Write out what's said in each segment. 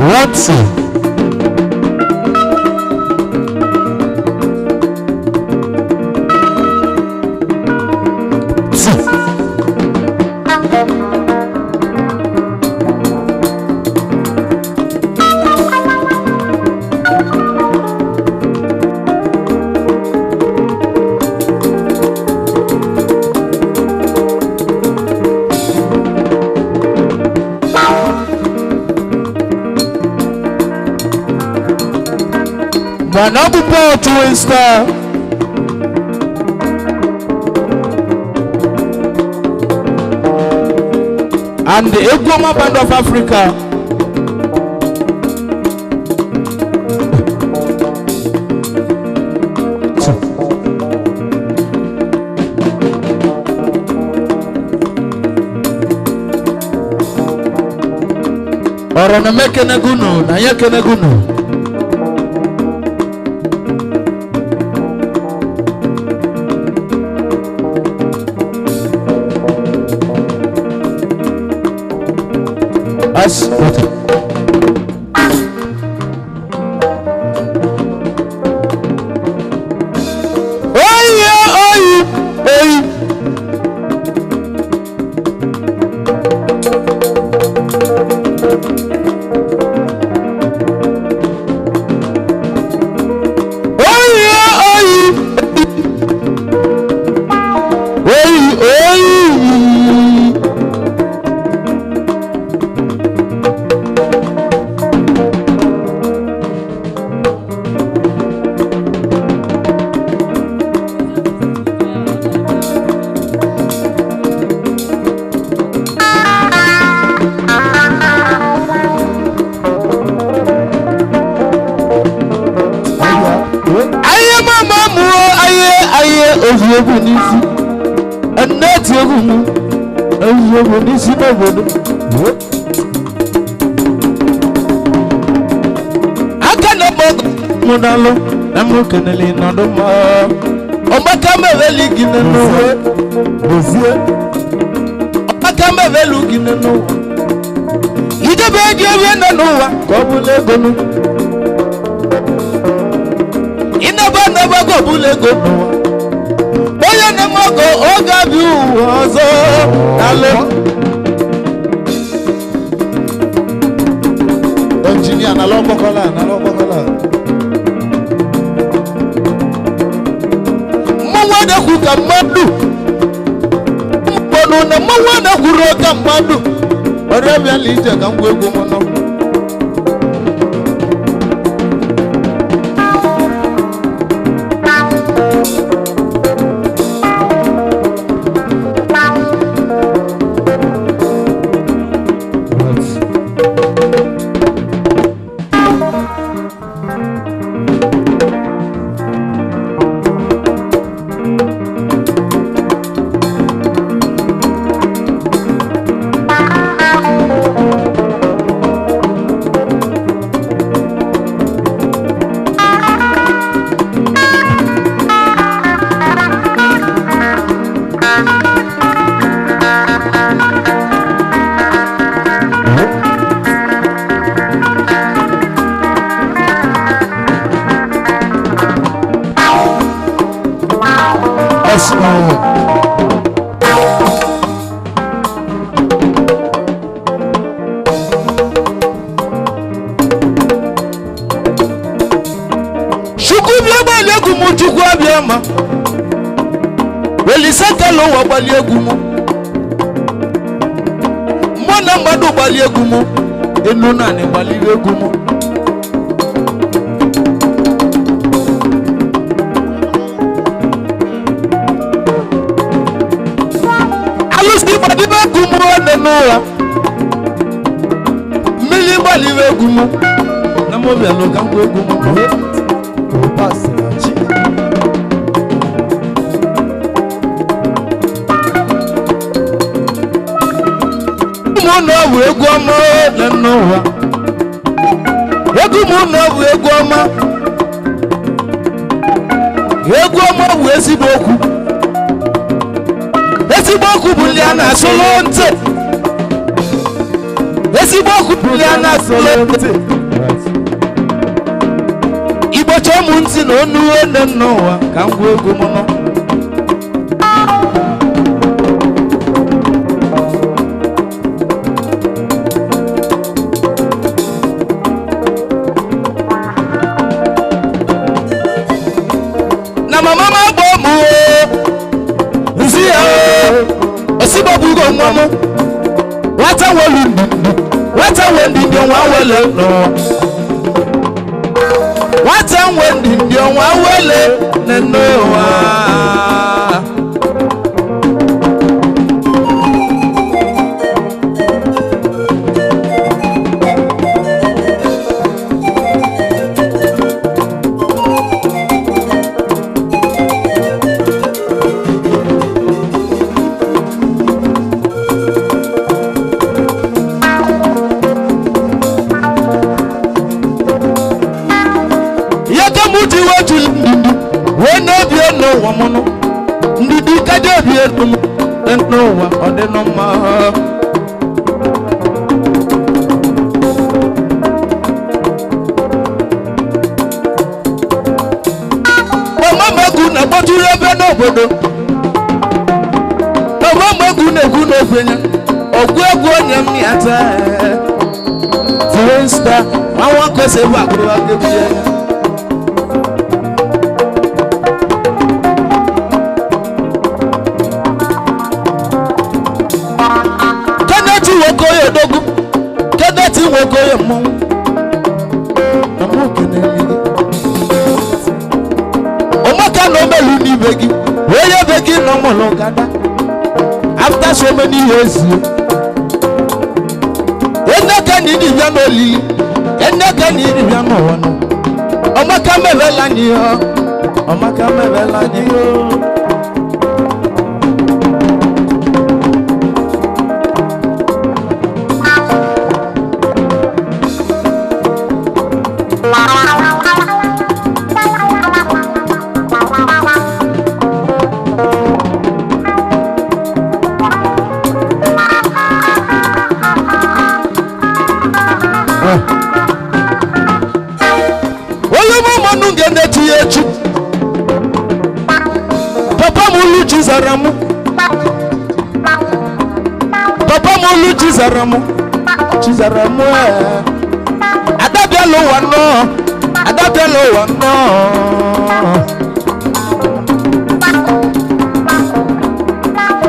What's AMUMA TWINSTAR and the EGWU Band of Africa. Orana mekene gunu na yekene gunu. As what? Munalo namukeneli nandoma omakame veligine no bozie omakame velugine no idebe diwe no wa kobule gonu inaba na ba kobule gonu oya na mogo oga bi uzo ale engineer na lokokola mwana kuka madu mpono na mwana kuroka madu orabia lije kangwe gomono Welisakalo wa bali egumu mwana madu bali egumu enuna ne bali egumu alusi bali egumu enuna mili bali egumu na mo bi alo kan ko egumu o pass na chi no we go mo no wa egu mo no we go ma egu mo we esiboku buliana solonte esiboku buliana solonte kpocha ụmụ ntị na onu ene n'ụwa ka ngwa egwu m nọ na mama ma gbo mu nzi ya osibo bugo nwa m wata wolu wata wendi ndi nwa wele no wata wendi ndi nwa wele no wa womono ndidi kade bi no wa ode no ma mama gu na boturu ebe no obodo mama gu na gu no fenya ogu egu onyam ni ata TWINSTAR awon ko se bu akuru agebu dogu kedati woko yemo amukene omaka no melu ni begi oye begi no molo gada after so many years enaka ni di ya no li enaka ni di ya no wono omaka mevela ni yo omaka mevela ni yo ONUNGENE tiyechu papa mulu chizaramu papa mulu chizaramu adabialo wano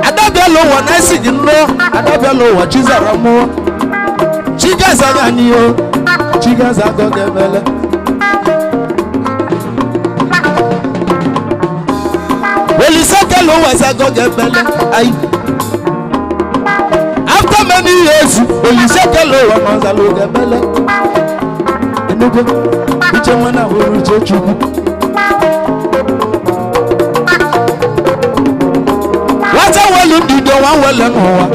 adabialo wana sigino adabialo wa chizaramu chigazaganiyo chigazagogebele Elisakelo was a gogebele. After many years, Elisakelo was a gogebele. Enugo, Uchamana will reach you. What a well did the one well and more.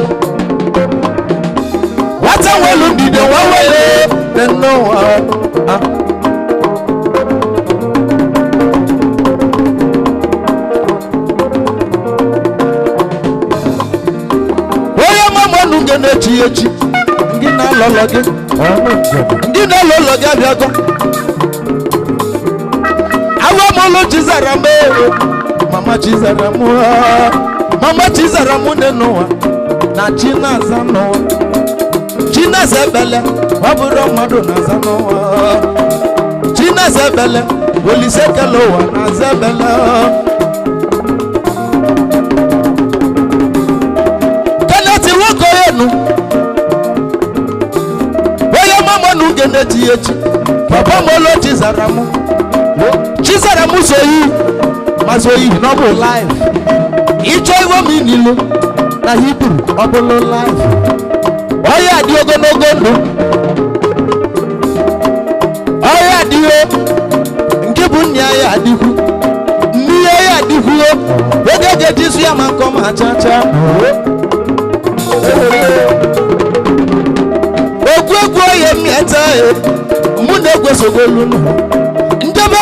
What a well did the one well and no. ONUNGENE tiyechi ngina lologe ngina lologe abiago awamolo chizarame mama chizaramu nenowa na china zanowa china zebele waburo madu na zanowa china zebele Olisekelowa na zebele ONUNGENE tiyechi papa molo chizaramu soyi masoyi noble life icho iwo mi nilo na Hebrew obolo life oya di ogonogo ndu oya di o nke bu nya ya adiku ni ya adiku o ogeje jisu ya manko ma chacha ogwegwu oye mieta mu na egwesogolu no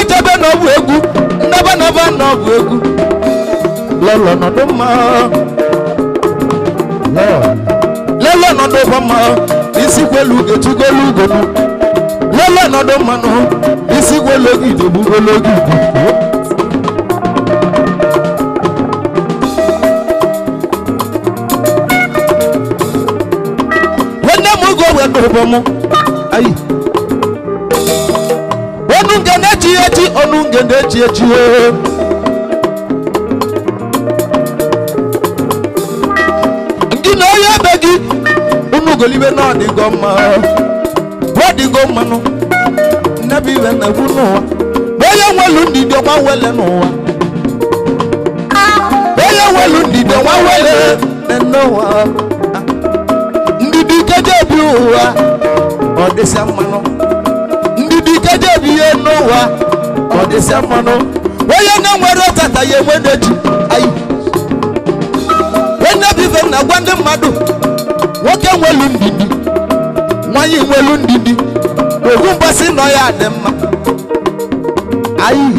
njebe no bu egwu naba no bu egwu lolo no do ma lolo no do ba ma isi kwelu getugolu go no lolo no do ma no isi kwelu gidobu ogologo wenne mu go we do bomo ayi onungene chieti onungene chieti ngino ya begi unugolibe no di goma wadi goma no nabi we na buno boya welu ndido wa wele no wa boya welu ndido wa wele no wa ndidi keje bi wa odesa mano ndidi keje bi no wa odesa mano boya na nwere tata ye weneji ayi wena bi ve na gwande madu woke welu ndidi nwanyi welu ndidi ogun basi no ya de ma ayi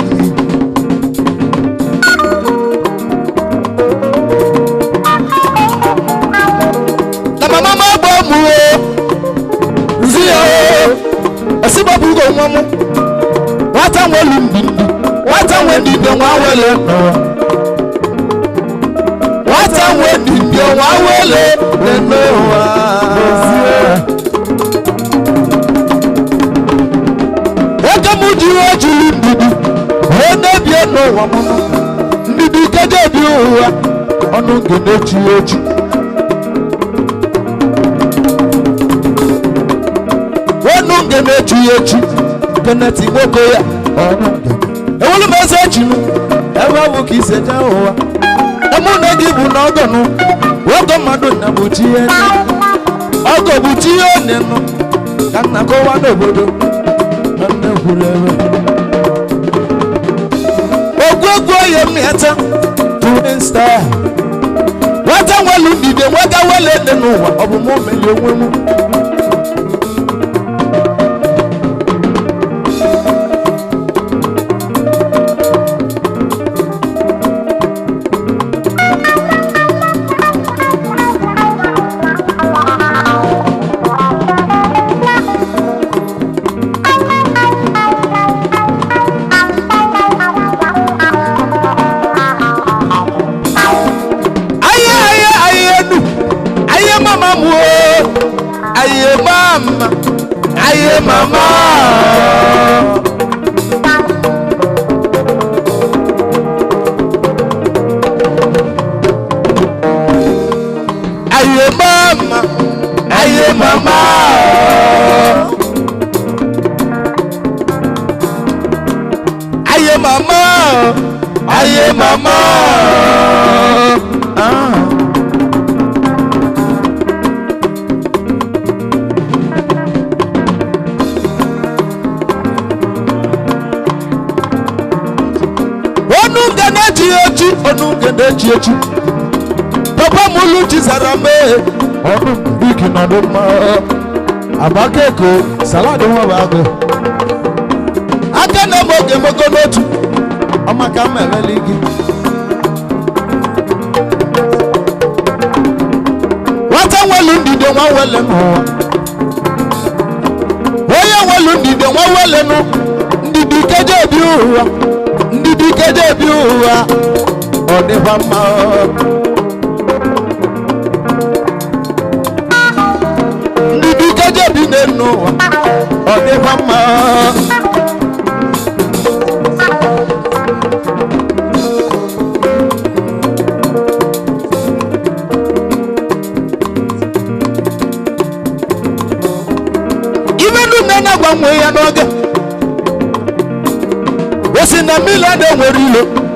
na mama ma gbo mu o nzio asiba bu go nwamu wata welu ndidi wata wendi de nwa wele wata wendi de nwa wele no Mudi ojulu ndidi ene bi eno wa mo ndidi keje bi owa onungene chi oji onungene chi oji keneti moko ya onungene ewolu meze chi nu ewa bu ki se ja owa emu na gi bu na ogonu wogo madu na bu chi eni ogo bu chi oni no kana ko wa no bodo ogwogwo ye mieta TWINSTAR wata welu ndide waga wele nenu wa obumo meli onwemu aye mama aye mama aye mama aye mama aye mama onungene chiechi papa mulu chizarame onu biki na doma abakeko salad won bago akana moge mogonotu amaka meleligi wata welu ndide wa wele no oya welu ndide wa wele no ndidi keje bi uwa ndidi keje bi uwa Odeva ma ndidi keje bi nenu odeva ma Imenu nena gwa nwe ya n'oge Osi na mila de nwere ilo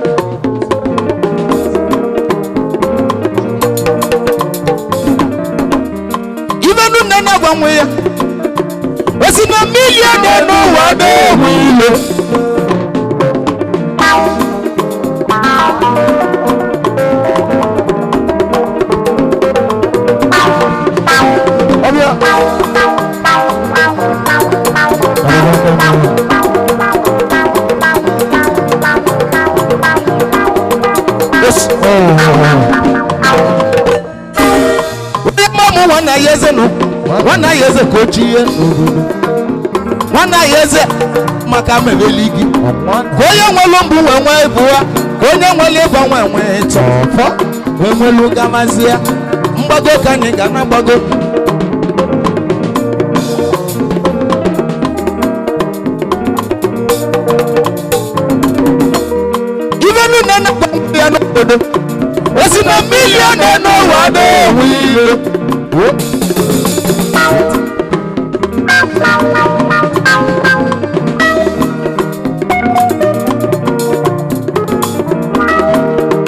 nana gwanwe ya esi na million no wa do wile obia yes mama wana yeze no wana yeze kochiye wana yeze maka mebeli gị ka onye nwelu mbụ wee nwee ịbụwa ka onye nwere ịba nwee tọfọ wee nwelu gamazi ya mgbago ka anyị ga na gbago ibe niile na-agba ya n'obodo osi na milion n'ụwa na-ewu ile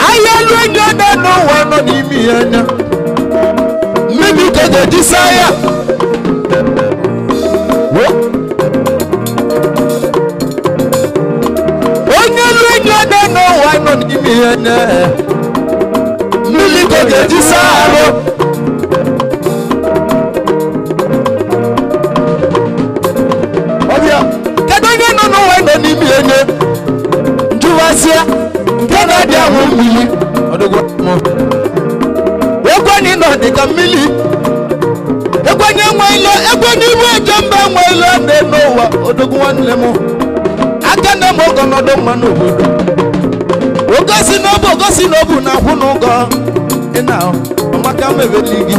ahịa elu enyo n'ụwa nọ n'ime ya anya mmebi ka ga-ejisa ya onye elu enyo n'ụwa nọ n'ime ya anya mmiri ka ga-ejisa arụ ọbịa kedu onye nọ n'ụwa nọ n'ime ya anya njụwasịa nke na-adị ahụ mmiri ekwenye nọ dịka mmiri ekwenye nwe ilo ekwenye iwe eje mba nwe ilo ndị n'ụwa odogwu nwanne m aka na m ogo n'ọdụ mma n'obodo ogosi n'obu na akwụ n'ụgọ ị na maka mebeli gị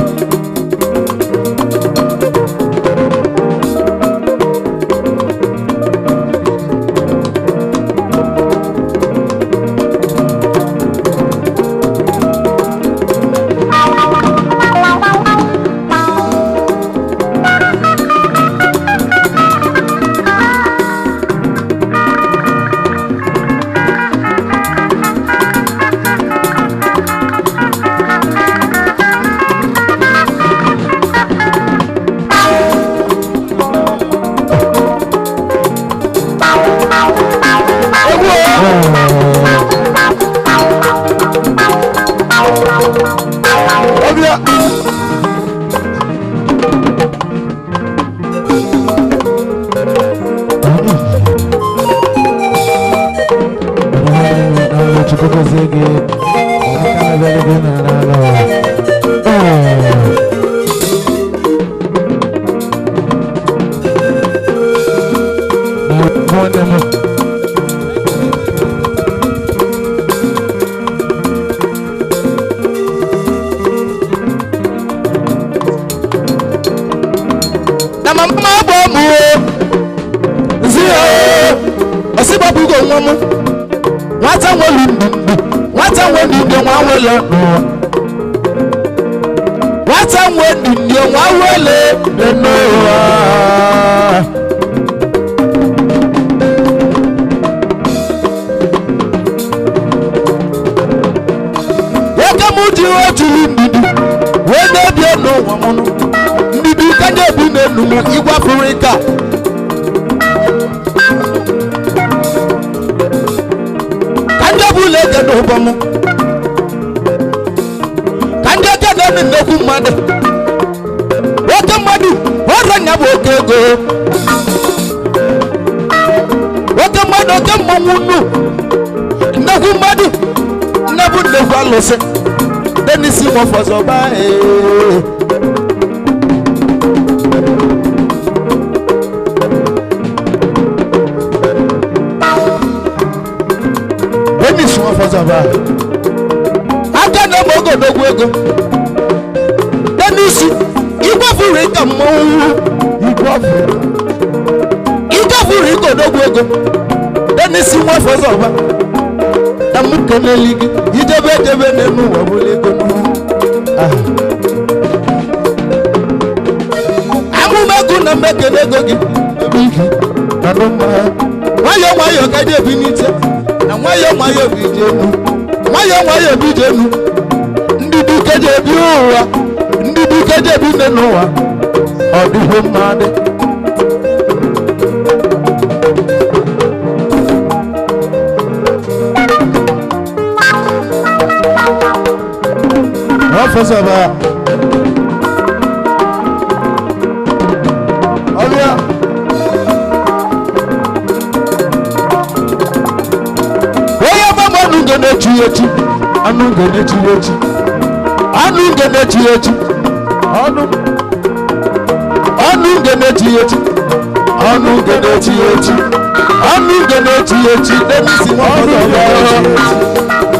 ONUNGENE echi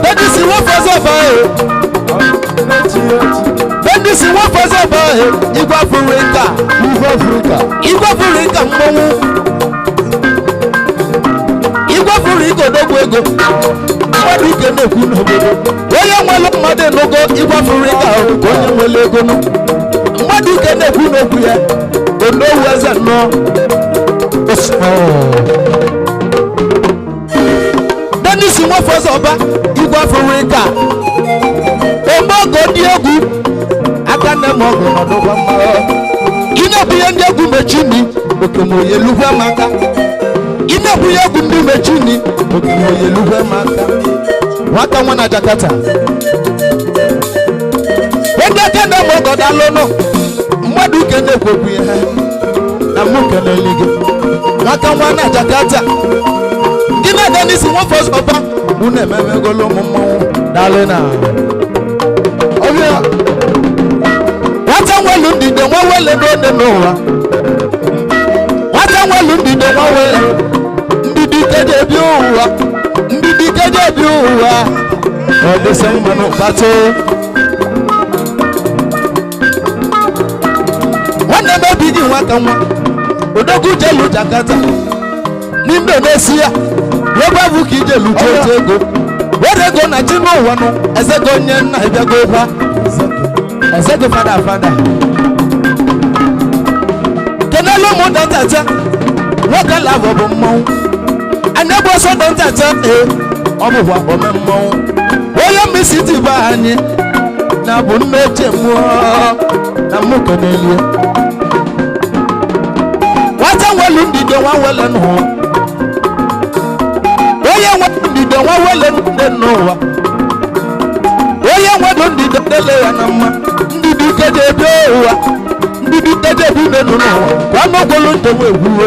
Dennis Nwafọzọba Dennis Nwafọzọba Igwe Afrịka mmọnwụ Igwe Afrịka odogwu ego mmadụ ike na-ekwu n'obodo onye nwere mmadụ n'ogo Igwe Afrịka onye nwere ego mmadụ ike na-ekwu n'okwu ya onowu eze nnọọ Dennis Nwafọzọba Igwe Afrịka omogo ndị egwu aka nne m ọgụ n'ọdụgwa mma ị na-ekwu ihe ndị egwu mechini okemoye lugwe maka ị na-ekwu ihe egwu ndị mechini okemoye lugwe maka nwata nwa na Jakarta ndị aka nne m ọgọ dalụnụ mmadụ ike na-ekwekwu ihe na mụ kelele gị nwata nwa na Jakarta gị na Dennis Nwafọzọba bụ na-ememegolo ụmụ mmọnwụ dalụna nwata nwelu ndide nwa wele n'one n'ụwa nwata nwelu ndide nwa wele ndidi keje ebi ụwa ndidi keje ebi ụwa ọ dịsị mmanụ kpatụ nwanne m ebi gị nwaka nwa odogwu jelu Jakarta n'Indonesia wee bụ ka ijelu otu ego were ego na chi n'ụwa nụ ezego onye nna ịbịago ebe ezego fada kenelu ụmụ dọntata nwoke labọ bụ mmọnwụ anya bụ ọsọ dọntata ọ bụkwa ome mmọnwụ onye mmisi tiba anyị na bụ mmeche mmụọ na mụ kenelie nwata nwelu ndide nwa wele n'ụwa onye nwelu ndide nwa wele ndị n'ụwa onye nwelu ndide dele ya na mma ndidi keje ebe ụwa ndidi keje ebe ime n'ụwa kwa n'ogolo ndewe egwuwe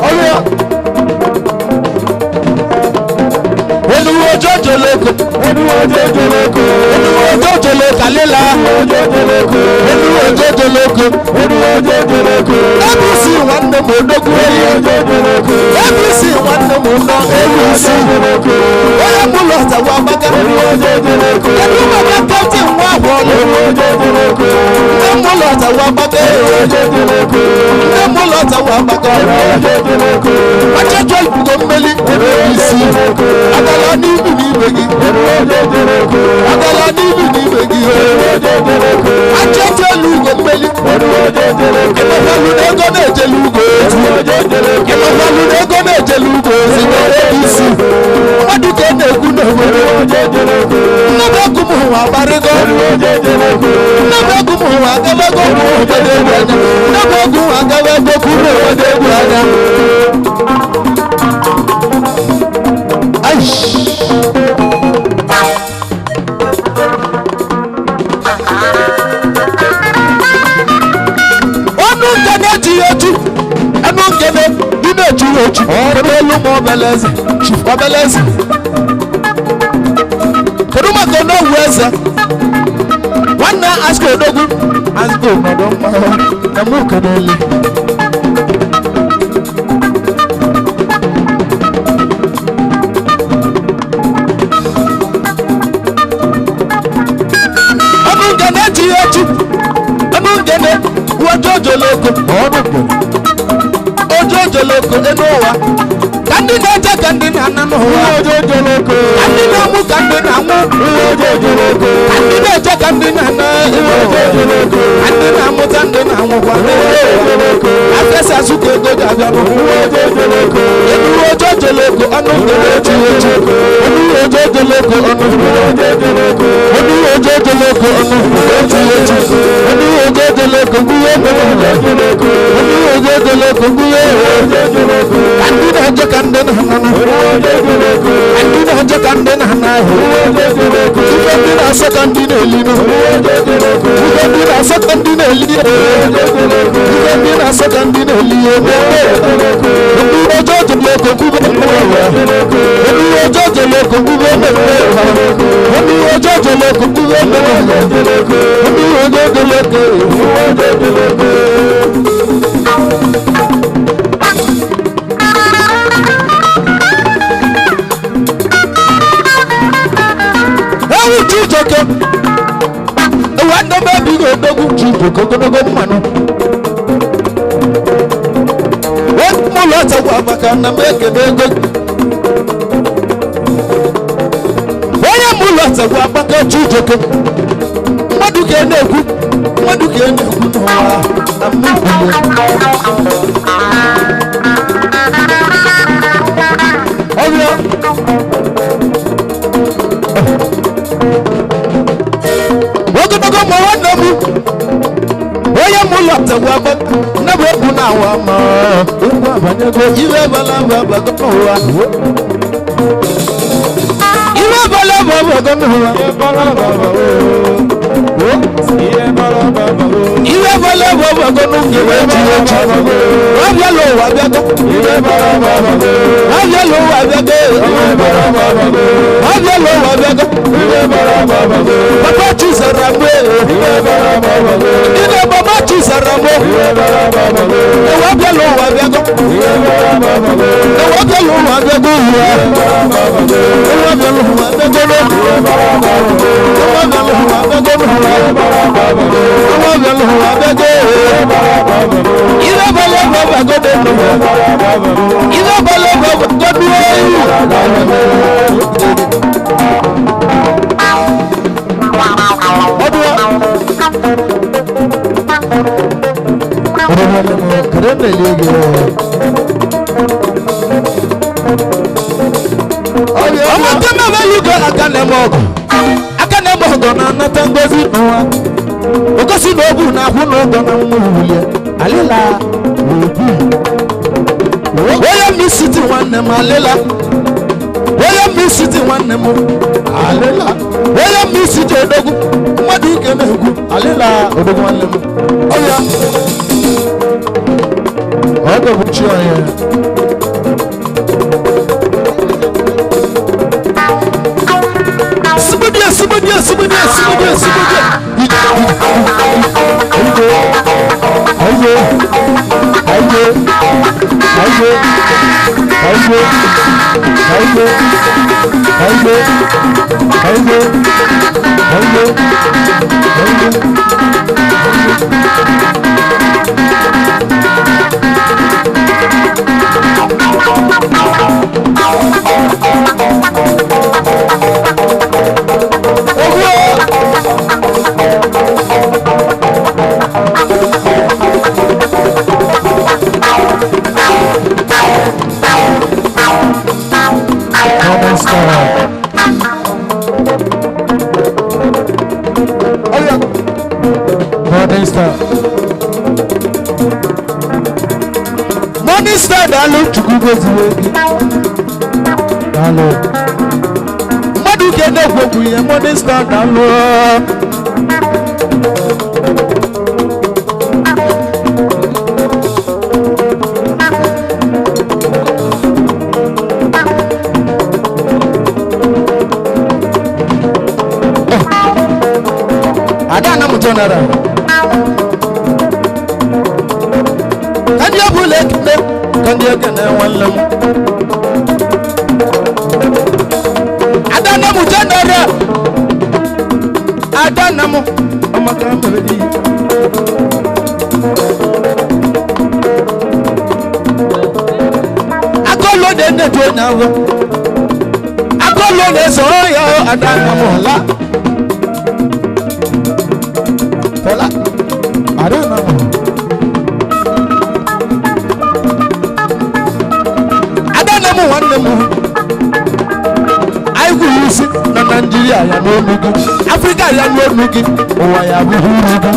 ọrịa olùwọ́jọ́ jòlóko olùwọ́jọ́ jòlóko olùwọ́jọ́ jòlóko àlélà olùwọ́jọ́ jòlóko olùwọ́jọ́ jòlóko abc nwanne m odogwu olùwọ́jọ́ jòlóko abc nwanne m nọ abc onye mụlọ ọtawa agbaka olùwọ́jọ́ jòlóko kedu maka kaptịn nwa ahụ ọlụ olùwọ́jọ́ jòlóko nne mụlọ ọtawa agbaka olùwọ́jọ́ jòlóko nne mụlọ ọtawa agbaka olùwọ́jọ́ jòlóko achọjọ ibugo mmeli abc agala n'ibu n'ibe gị agala n'ibu n'ibe gị achọjọ elu ugo mmeli ịmafalu n'ego na-ejelu ugo ozi ịmafalu n'ego na-ejelu ugo ozi abc mmadụ ka na-ekwu n'obodo nnebe egwu m hụwa agbarịgo nnebe egwu m hụwa agabago obodo egwu anya nnebe egwu m agabago kwuru obodo egwu anya ONUNGENE ejighị eji ONUNGENE dị na-ejighị eji kedu elu ma obeleze chief obeleze kedu maka onowu eze nwanne asko odogwu asko nọdụ mma na mụ kedele ONUNGENE ejighị eji ONUNGENE ojojoloko ojojoloko enu ụwa ka ndị na-eje ka ndị na-ana n'ụwa ojojoloko ka ndị na-amụ ka ndị na-amụ ojojoloko ka ndị na-eje ka ndị na-ana ojojoloko ka ndị na-amụta ndị na-amụkwa ojojoloko afesa azụka ego ga-abịa ojojoloko enu ojojoloko ONUNGENE ejighị eji enu ojojoloko ONUNGENE ojojoloko enu ojojoloko ONUNGENE ejighị eji enu ojojoloko guye ojojoloko enu ojojoloko guye ojojoloko kandi na je kandi na nana ojojoloko kandi na je kandi na nana ojojoloko kandi na se kandi na elino ojojoloko kandi na se kandi na eliyo ojojoloko kandi na se kandi na eliyo ojojoloko ojojoloko guye ojojoloko ojojoloko guye ojojoloko guye ojojoloko ewu chijoko ewanda baby go dogu chijoko godogo mmanụ mụlọ ọtagwa maka na m ekele ego onye mụlọ ọtagwa maka chijoko mmadụ ka na-ekwu mmadụ ka na-ekwu n'ụwa na mmụọ ọrịa ogologo ma nwanne m onye mụlọ ọtagwa maka nne bụ egwu na-awa ma egwu abanyego iwe bala abago n'ụwa iwe bala abago n'ụwa iwe bala abago n'ụwa wabịa l'ụwa bịago wabịa l'ụwa bịago wabịa l'ụwa bịago papa chizara mgbe ndị mama chizara mgbe wabịa l'ụwa bịago wabịa l'ụwa bịago wabịa l'ụwa bịago iwe bala abago n'ụwa iwe bala abago aka na-eme ọgọ na-anata ngozi n'ụwa ogosi na obu na-akwụ n'ụgọ na mmụrụ ya alịla onye misiti nwanne m alịla onye misiti nwanne m alịla onye misiti odogwu mmadụ ike na-egwu alịla odogwu nwanne m ọya go with you here. Somebody. Morning star, hello, to Google the way. Hello. What do you get up with me? Morning star, hello. I don't know what can you bullet me? Can you get one lamb? I don't know what I don't know. I'm a company. I go load in the door now. I go load this oil. I don't know. Fella, I don't know. I will use it na Nigeria ya no nugi Africa ya no nugi owa ya buhurugu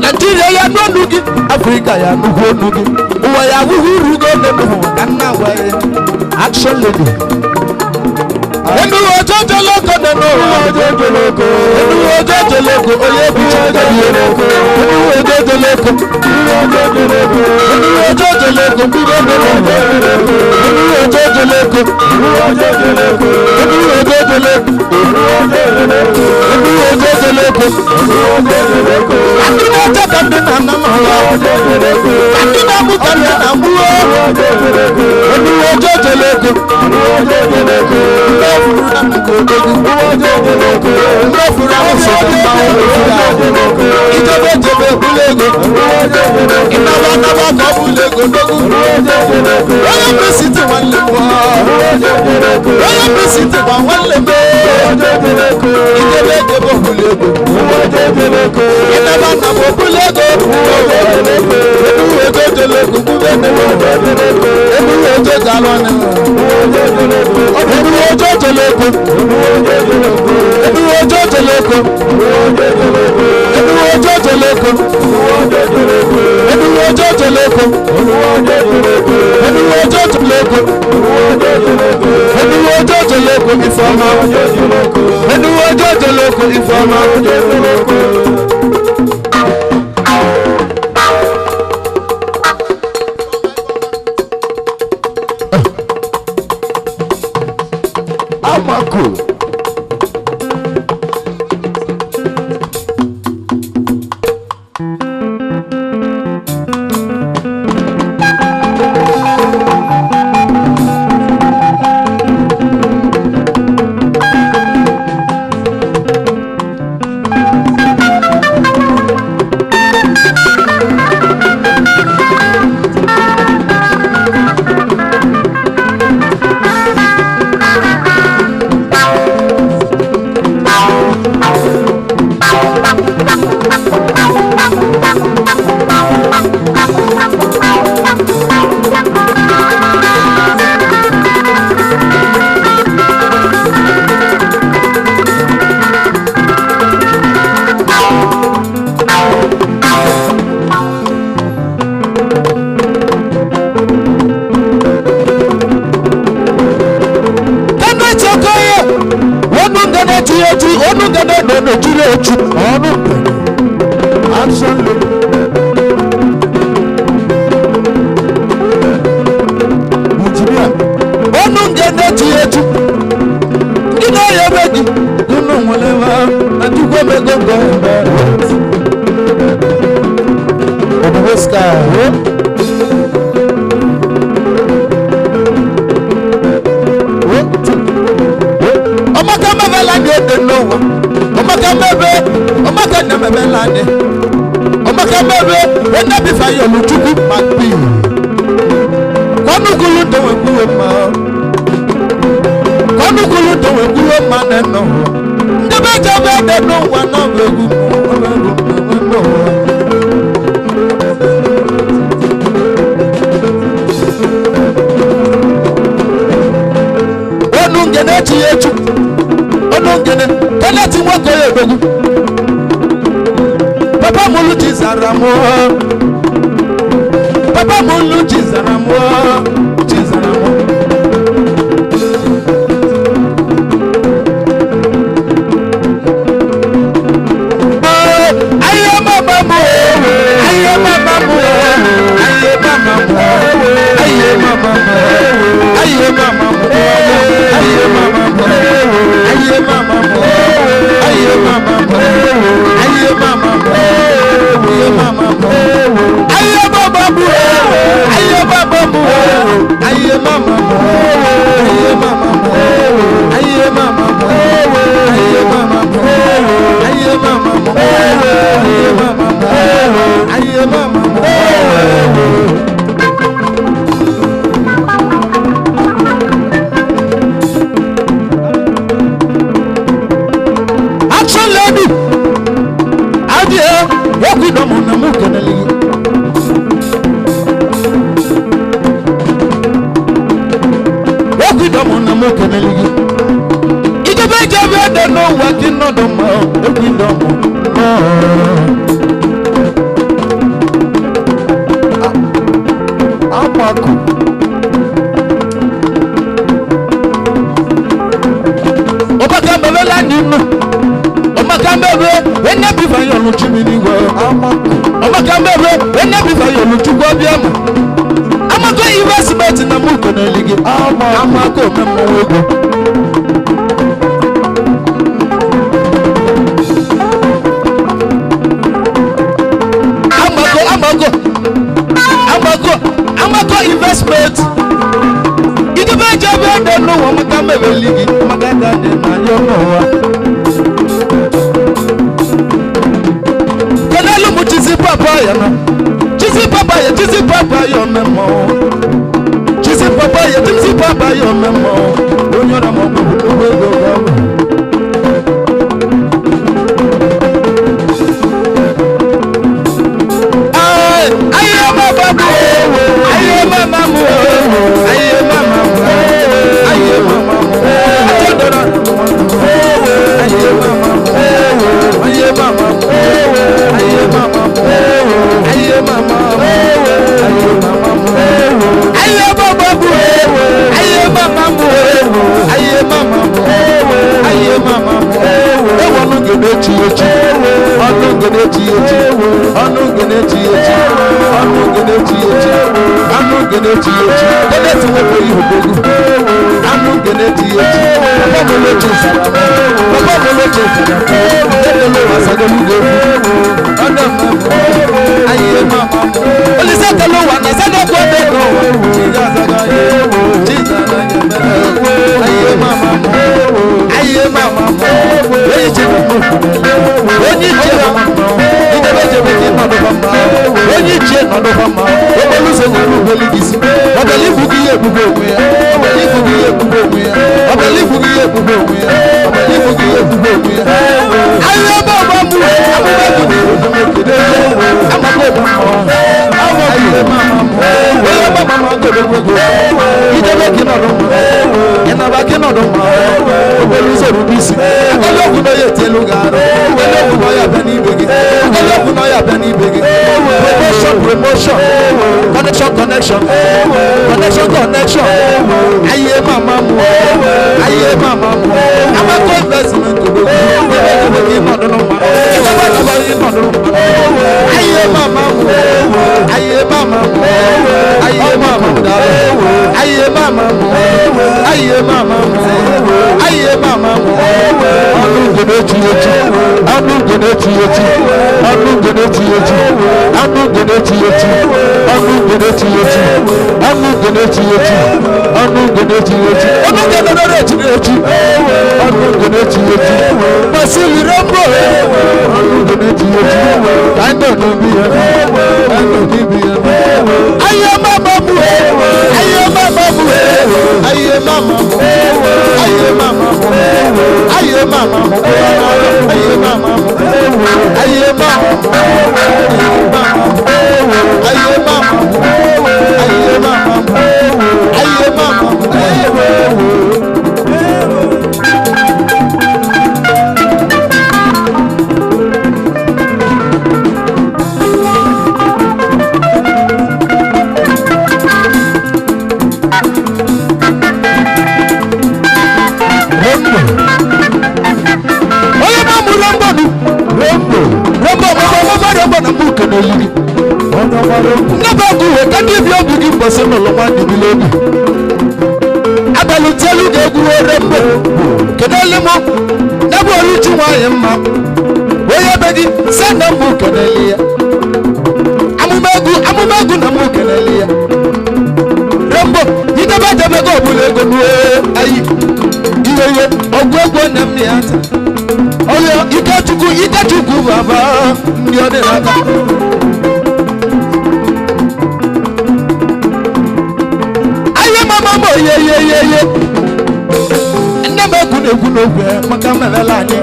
Nigeria ya no nugi Africa ya no nugi owa ya buhurugu ne mo kanna wa action lady enu ojojo loko ne no ojojo loko enu ojojo loko oye bi ojojo loko enu ojojo loko ojojo loko ONUNGENE sky. Omaka mebelani ede n'ụwa. Omaka mebe, omaka nemebelani. Omaka mebe, enabifa yolu chukwu makpi. Kwanu kulu ndewe kuwe ma. Kwanu kulu ndewe kuwe ma neno. Ndebe jabe ede n'ụwa na wegu. Onungene chiyechu. Onungene kanati mwako yebegu. Papa mulu chizaramo. Papa mulu chizaramo. Chizaramo. Aye mama mo. Aye mama mo. Aye mama mo. Aye mama mo. Aye mama mo. Aye mama mo. Aye mama mo. Aye mama mo. Aye mama mo. Aye mama mo. Aye baba mo. Aye baba mo. Aye mama mo. Aye mama mo. Aye mama mo. Aye mama mo. Aye mama mo. Aye mama mo. Action lady. Adie, yoku no mo na mu kenali. Yoku no mo na mu kenali. Ijobe jobe de no waki no do mo. Yoku no mo. Amaku. Obaka mbele ninu. Obaka mbele enya bifa yonu chimini wo. Amaku. Obaka mbele enya bifa yonu chukwa biamu. Amako investment na muko na ligi. Amako memo wego. Amako investment. Ito be jobe de no wo maka mebe ligi. Maka da de na yo no wa. Kenelu mu chizi papa ya no. Chizi papa ya memo. Chizi papa ya memo. Onyo na mo go go go. Connection. Aye mama mo. Aye mama mo. I'm a good investment to do. Aye mama mo. Aye mama mo. Aye mama mo. Aye mama mo. Aye mama mo. Aye mama mo. I'm gene chiyechi anu gene chiyechi anu gene chiyechi anu gene chiyechi anu gene chiyechi masili rambo anu gene chiyechi kando nubiya kando nubiya aye mama mu aye mama mu aye mama mu aye mama mu aye mama mu aye mama mu aye abalutelu ga-egwuwe kenelimo n'ebe oluchi nwanyị mma onye be gị se na mbụ keneli ya amụmegwu na mbụ keneli ya rembo idebedebego ọbụla ego n'uwe ayi ihe ọgwụ egwu na m ya ata ọrịa ikechukwu baba ndị ọ dị n'aka mama ye nne m egwu n'ogwe maka mmelela anyị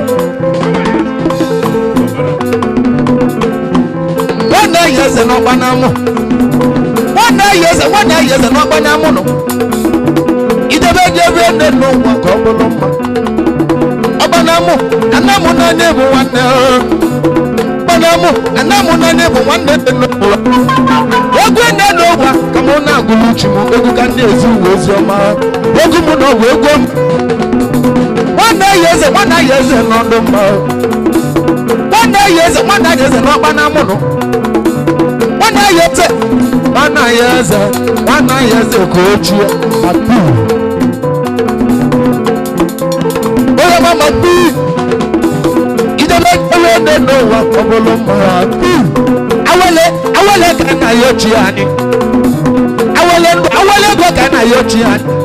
nwanne ya eze n'ọgba n'amụ nwanne ya eze n'ọgba n'amụ nọ idebe gị ebe nne n'ụwa ka ọ bụrụ mma ọgba n'amụ ana mụ na nne bụ nwanne ọgba n'amụ ana mụ na nne bụ nwanne dị n'ụwa egwu nne n'ụwa ka mụ na-agụlụ uchi m egwu ka ndị ezi uwe ozi ọma egwu mụ na ọgwụ egwu m nwanne ya eze n'ọdụ mma nwanne ya eze n'ọkpa na amụnụ nwanne ya eze ka ochie akpụ onye mama kpụ idebe ewe nne n'ụwa ka ọ bụrụ mma akpụ awele ka na ya ochie anyị awele ego ka na ya ochie anyị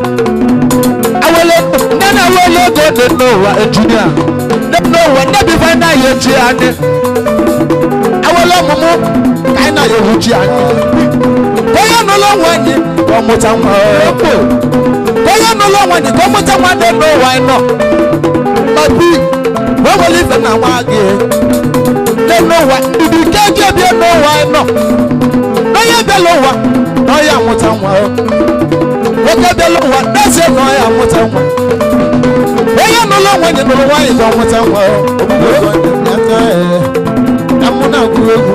nne na awele ego dị n'ụwa ejunia dị n'ụwa nne bifa na ya ochie anyị awele ọmụmụ ka anyị na ya ochie anyị onye n'ụlọ nwanyị ka ọ mụta nwa onye n'ụlọ nwanyị ka ọ mụta nwa dị n'ụwa anyị nọ ma bi wewele ife na nwa gị dị n'ụwa ndị ike gị bịa n'ụwa anyị nọ onye bịala ụwa na ọya amụta nwa nwoke bịala ụwa na-ese na ọya amụta nwa onye n'ụlọ nwanyị nụrụ nwaanyị ga ọmụta nwa amụ na-agụ egwu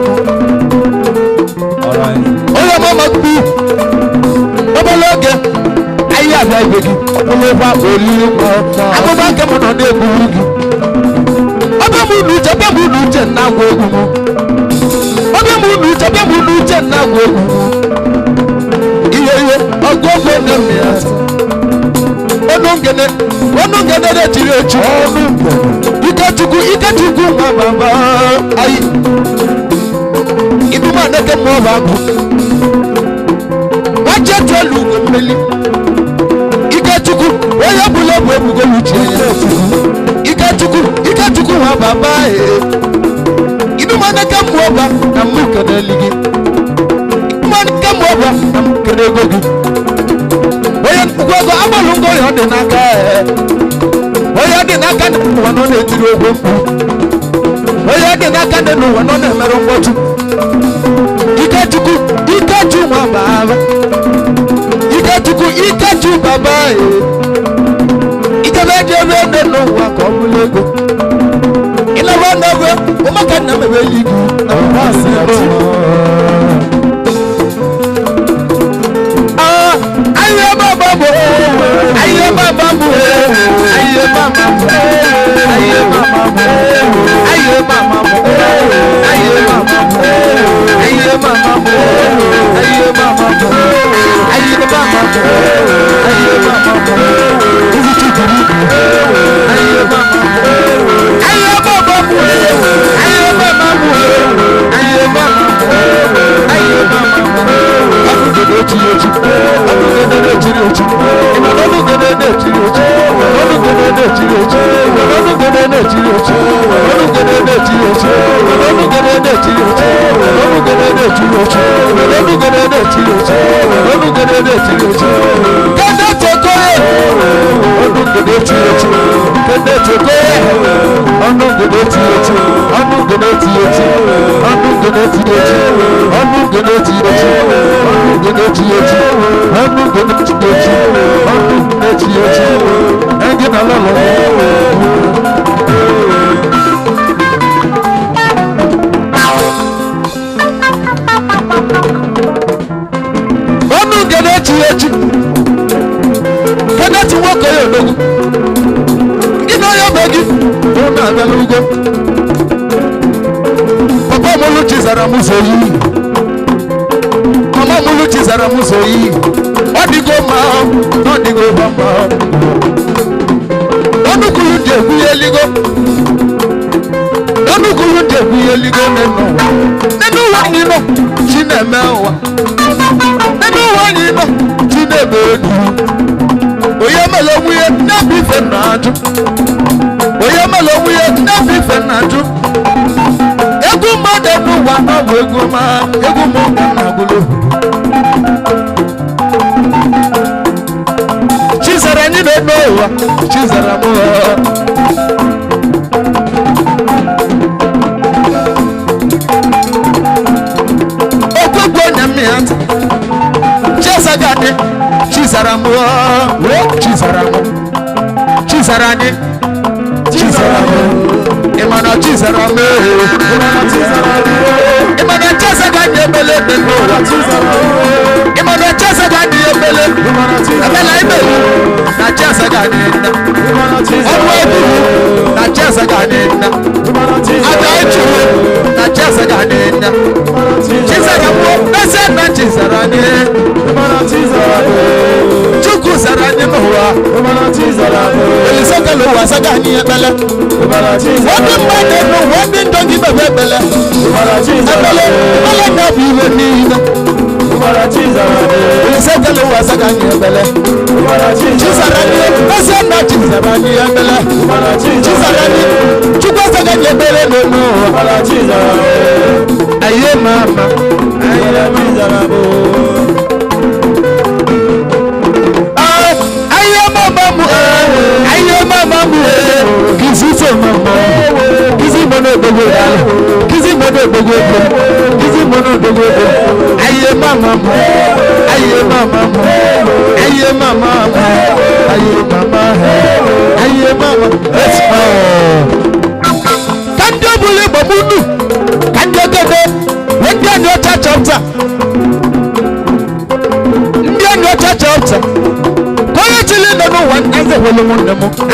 onye mama kpu obere oge anyị abịa ibe gị ọbụlụkwa olili nwa abụba nke mụ nọ na-egburu gị ọbịa m ụlọ uche na-agwa egwu m ọbịa m ụlọ uche na-agwa egwu ihe ọgụ ọgụ nne m ya ọnụngene na-echiri echi ikechukwu nwa baba ayi idumaneke m ọba agụ nwachetuelu ugo mmeli ikechukwu onye bụla bụ ebugo uche ya ikechukwu nwa baba idumaneke m ọba na m keneli gị idumaneke m ọba na m kere ego gị onye nnukwu ego agbalụ ngo ya ọ dị n'aka onye dị n'aka ndị n'ụwa nọ na-etiri ogwe mkpu onye dị n'aka ndị n'ụwa nọ na-emerụ mkpọtụ ikechu nwa baba ikechu baba idebe dị ebe ndị n'ụwa ka ọ bụla ego ịlaba n'oge ụmụaka nna m ebe eluigwe na mmasị ya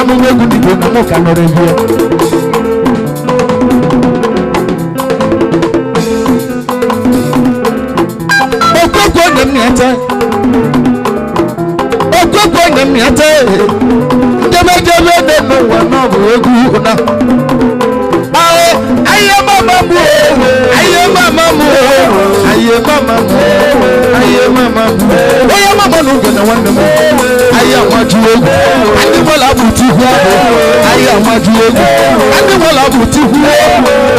AMUMA EGWU IGBO na mo kanore here. Okoko na miata. Ndeme de no wa no bo egwu na. Aye mama mu. Oya mama no gana wanna mo. Aye amaju egwu. Andi mola buti hu. Aye amaju egwu. Andi mola buti hu.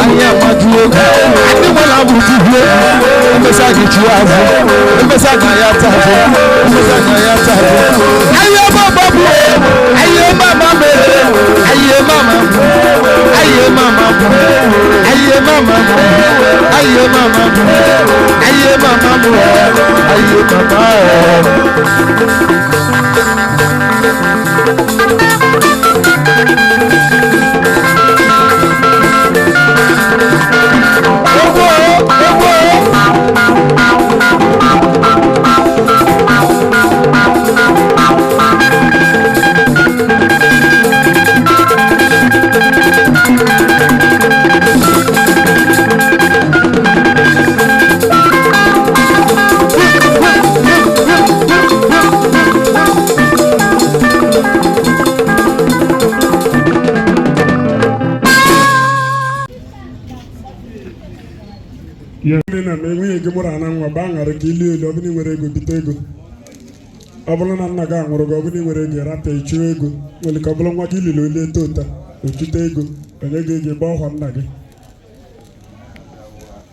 Aye amaju egwu. Andi mola buti hu. Mbesa gichi azu. Mbesa na ya tafu. Aye mama mu. Aye mama mu. Aye mama mu. Aye mama mu. Aye mama mu. Aye mama mu. Aye mama mu. Aye mama. Bangara kili ilo bini nwere ego bite ego ọbụla na nna gị anwụrụ gị ọbụla nwere ego rata ichu ego nwere ka ọbụla nwa gị lili ole tota ochite ego onye ga-eji gba ọhwa nna gị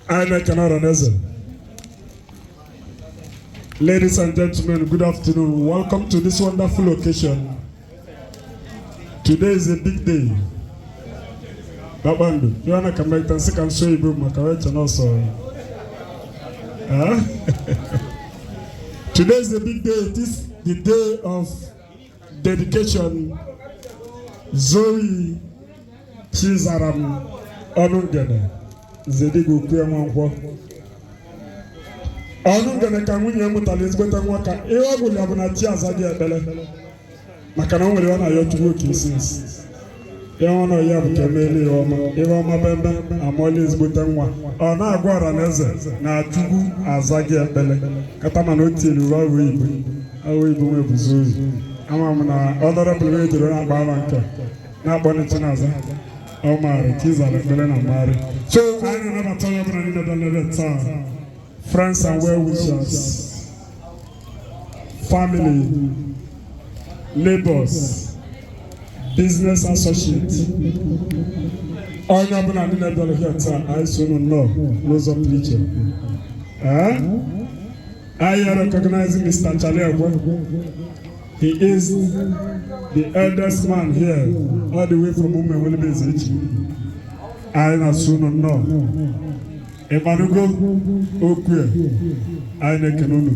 anyị na-ekene ọra n'eze Ladies and gentlemen, good afternoon. Welcome to this wonderful occasion. Today is a big day. Babandu, you wanna come back and see can show you Makawe and also. Today is a big day. It is the day of dedication. Zoe Chizaram Onungene Zedigo Kuyamanko. Onungene Kamunya Mutalizbeta Waka, Ewa Abunachia Zadia Bele. Makana wale wana yotu working since. Yawana yabu kemeli yoma. Ewa mabembe amoli izbuta nwa. Ona agwara neze na atugu azagia bele. Katama notili wa weibu. Awibu mwebuzuzi. Ama mna honorable way to run babanka. Na boni chinaza. Omari kiza bele na mari. So I never tell you about another time. Friends and well wishers. Family. Neighbors, business associates. All you have been able here, I soon know, knows of preacher. I recognize Mr. Chalewa. He is the eldest man here, all the way from Umewelebezich. I soon know. Emanugo Okwe, I Nekenunu.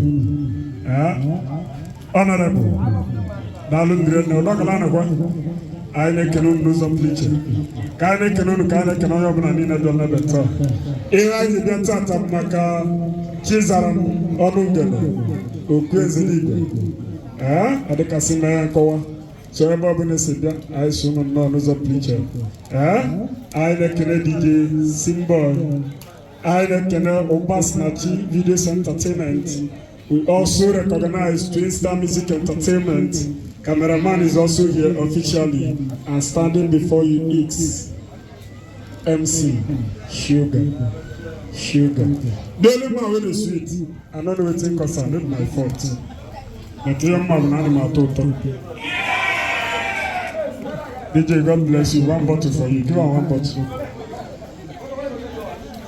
Honorable. Dalun grade no lokalana kwa aine kenun nuzam liche kane kenun yobna nina donna beta ewa ji beta tamaka Chizaram Onungene okweze libe adeka sima kowa so eba bune sibia ai sunu no nuzam liche aine kene DJ symbol aine kene Obasnachi Video Entertainment. We also recognize TWINSTAR Music Entertainment. Cameraman is also here officially and standing before you is MC Sugar. The only man with the sweet, I know the thing because I not my fault. But the young man will not total. DJ, God bless you. One bottle for you. Give her one bottle.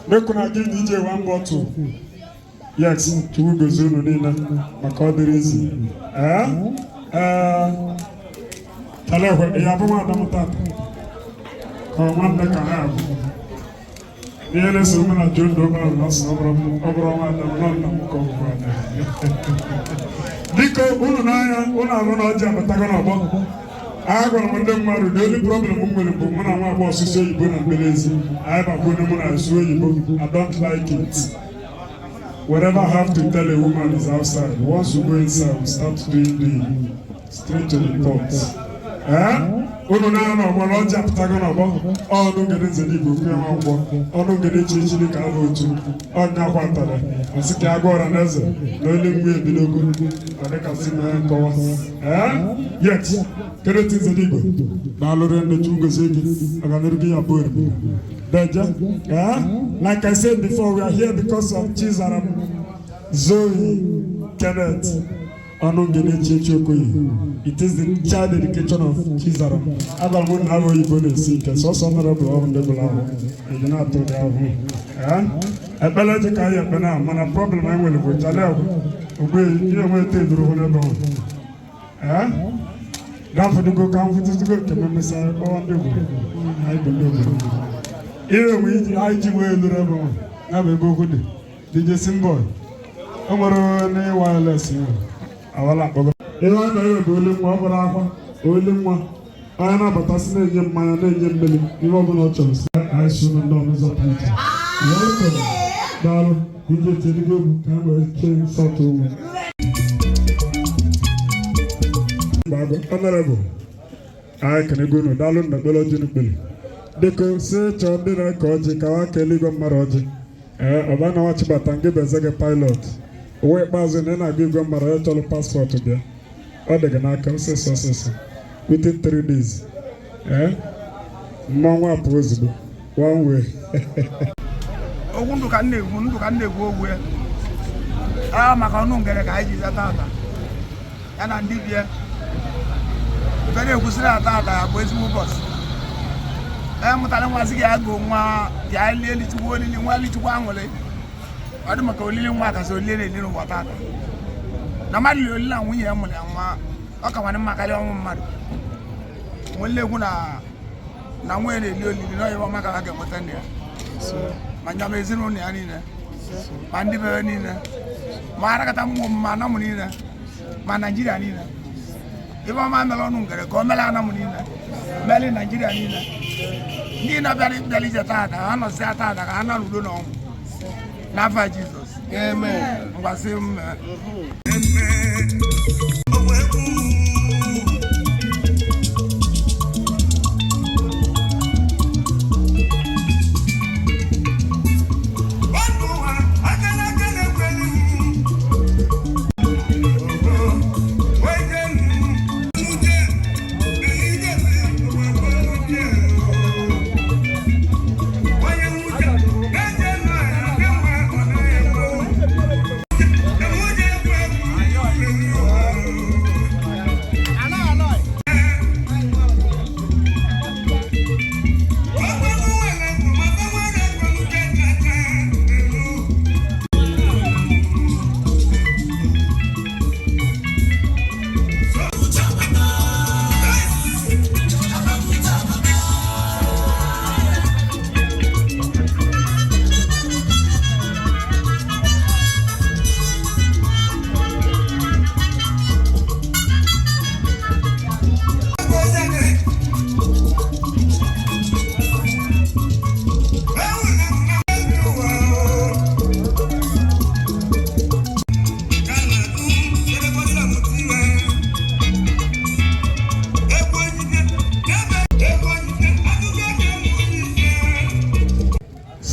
Make una give DJ one bottle. Yes, to go zone nina makodirizi. Talewa yabuma damutata. Komanda kanabu. Niele sumana jondo ba nas obroma damnonna mukobwana. Diko una oja batagana bo. Agora mandem maru daily problem mumwele bo muna ma bo sise yibo na belezi. I ba go na muna so yibo. I don't like it. Whatever I have to tell a woman is outside. Once you go inside, we start doing the straight to the point. Ununa no moloja patagono bo. Onungene zedigo kwema ngwo. Onungene chichili ka otu. Onya kwatale. Asiki agora neze. No ile mwe bilogo. Adeka sima nkowa. Yes. Keretin zedigo. Na lorende chugo zegi. Aganerugi ya boerbi. Deja, like I said before, we are here because of Chizaram, Zoe, Kenneth, Onungene Chichokoyi. It is the child dedication of Chizaram. Abba wouldn't have a bonus seeker, so honorable on the below. You do not do that. A Belgica, Mana problem I will with Jaleo. You will take the room. Don't for the go come to go to Messiah on the way. I believe. Here we IGBO durable. Have a book DJ symbol. Omoro ne wireless. Awala bogo. Ewa na yo dole mu abara ole mu. Ana batasine nye maya na nye mbele. Iwo bo no chance. I should know no so point. Welcome. Dalo DJ Tedigo can we change sort of. Bago honorable. I can go no dalo na belo jinu bele. Deko se chonde na koji kawa keligo maroji. Obana wachi batange bezege pilot. Uwe bazo nena gigo maroji tolo passport bia. Odega na kamse so. Within 3 days. Mwa possible. One way. Ogundu ka nneegwu ogwe. Maka onungene ka anyị ji tata. Ya na ndị bie. Bere egwusiri atata ya bụ ezigbo ụbọchị. Mutane nwa sigi ago nwa ya leli chukwu olili nwa li chukwu anwule. Adu maka olili nwa ka so lele ni nwa tata. na mali oli na nwunye mu na nwa ọ ka nwanne makali ọnwụ mmadụ nwele egwu na nwunye na eli olili na ọyịwa maka ga enweta ndị ya ma nyam ezinụlọ ya niile ma ndị bebe niile ma arakata mmụọ ma na mụ niile ma Naịjirịa niile ibe ọma mere ọnụ ngere ka o mere ana mụ niile mere Naịjirịa niile ndị na-abịara ije taata ha nọzi taata ka ha na n'udo na ọnwụ n'afa Jizọs mgbasị mme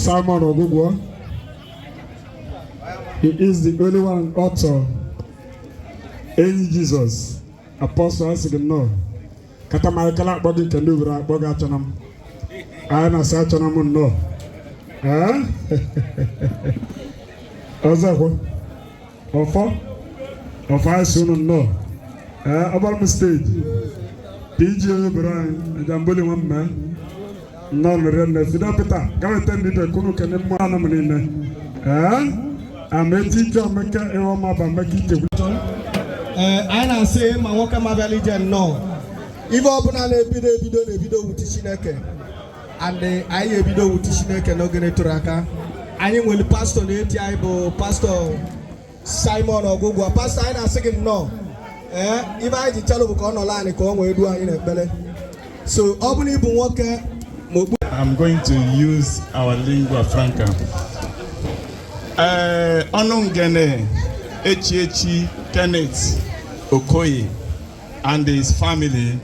Simon Ogugwo. He is the only one author. Any Jesus. Apostle Asigno. Katamarikala Boggy can do without Bogatanam. I am a Sachanam no. Eh? Ozako. Offer? Of I soon no. About mistake. PJ Brian, Jamboli one man. Non rende fida peta gawe tendi de kunu kene mwana mnene ameti jo meka ewa maba mekite I na say ma woka mabali jen no ivo obuna na ebido wuti Chineke and I ebido wuti Chineke no gene turaka anyị nwere pastor na eti anyị bụ pastor Simon Ogugwo pastor anyị na say no ibe anyị ji chalo bụ ka ọ nọ laani ka ọ nwee edu anyị na ekpele so obuna ibu nwoke. I'm going to use our lingua franca. Onungene Echi Kenneth Okoye and his family,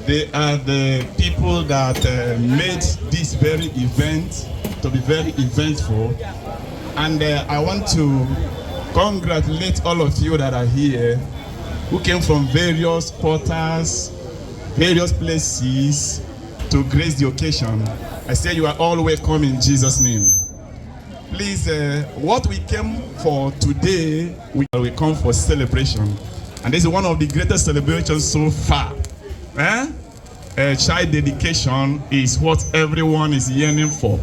they are the people that made this very event to be very eventful. And I want to congratulate all of you that are here who came from various quarters, various places, to grace the occasion. I say you are all welcome in Jesus' name. Please, what we came for today, we come for celebration. And this is one of the greatest celebrations so far. Child dedication is what everyone is yearning for.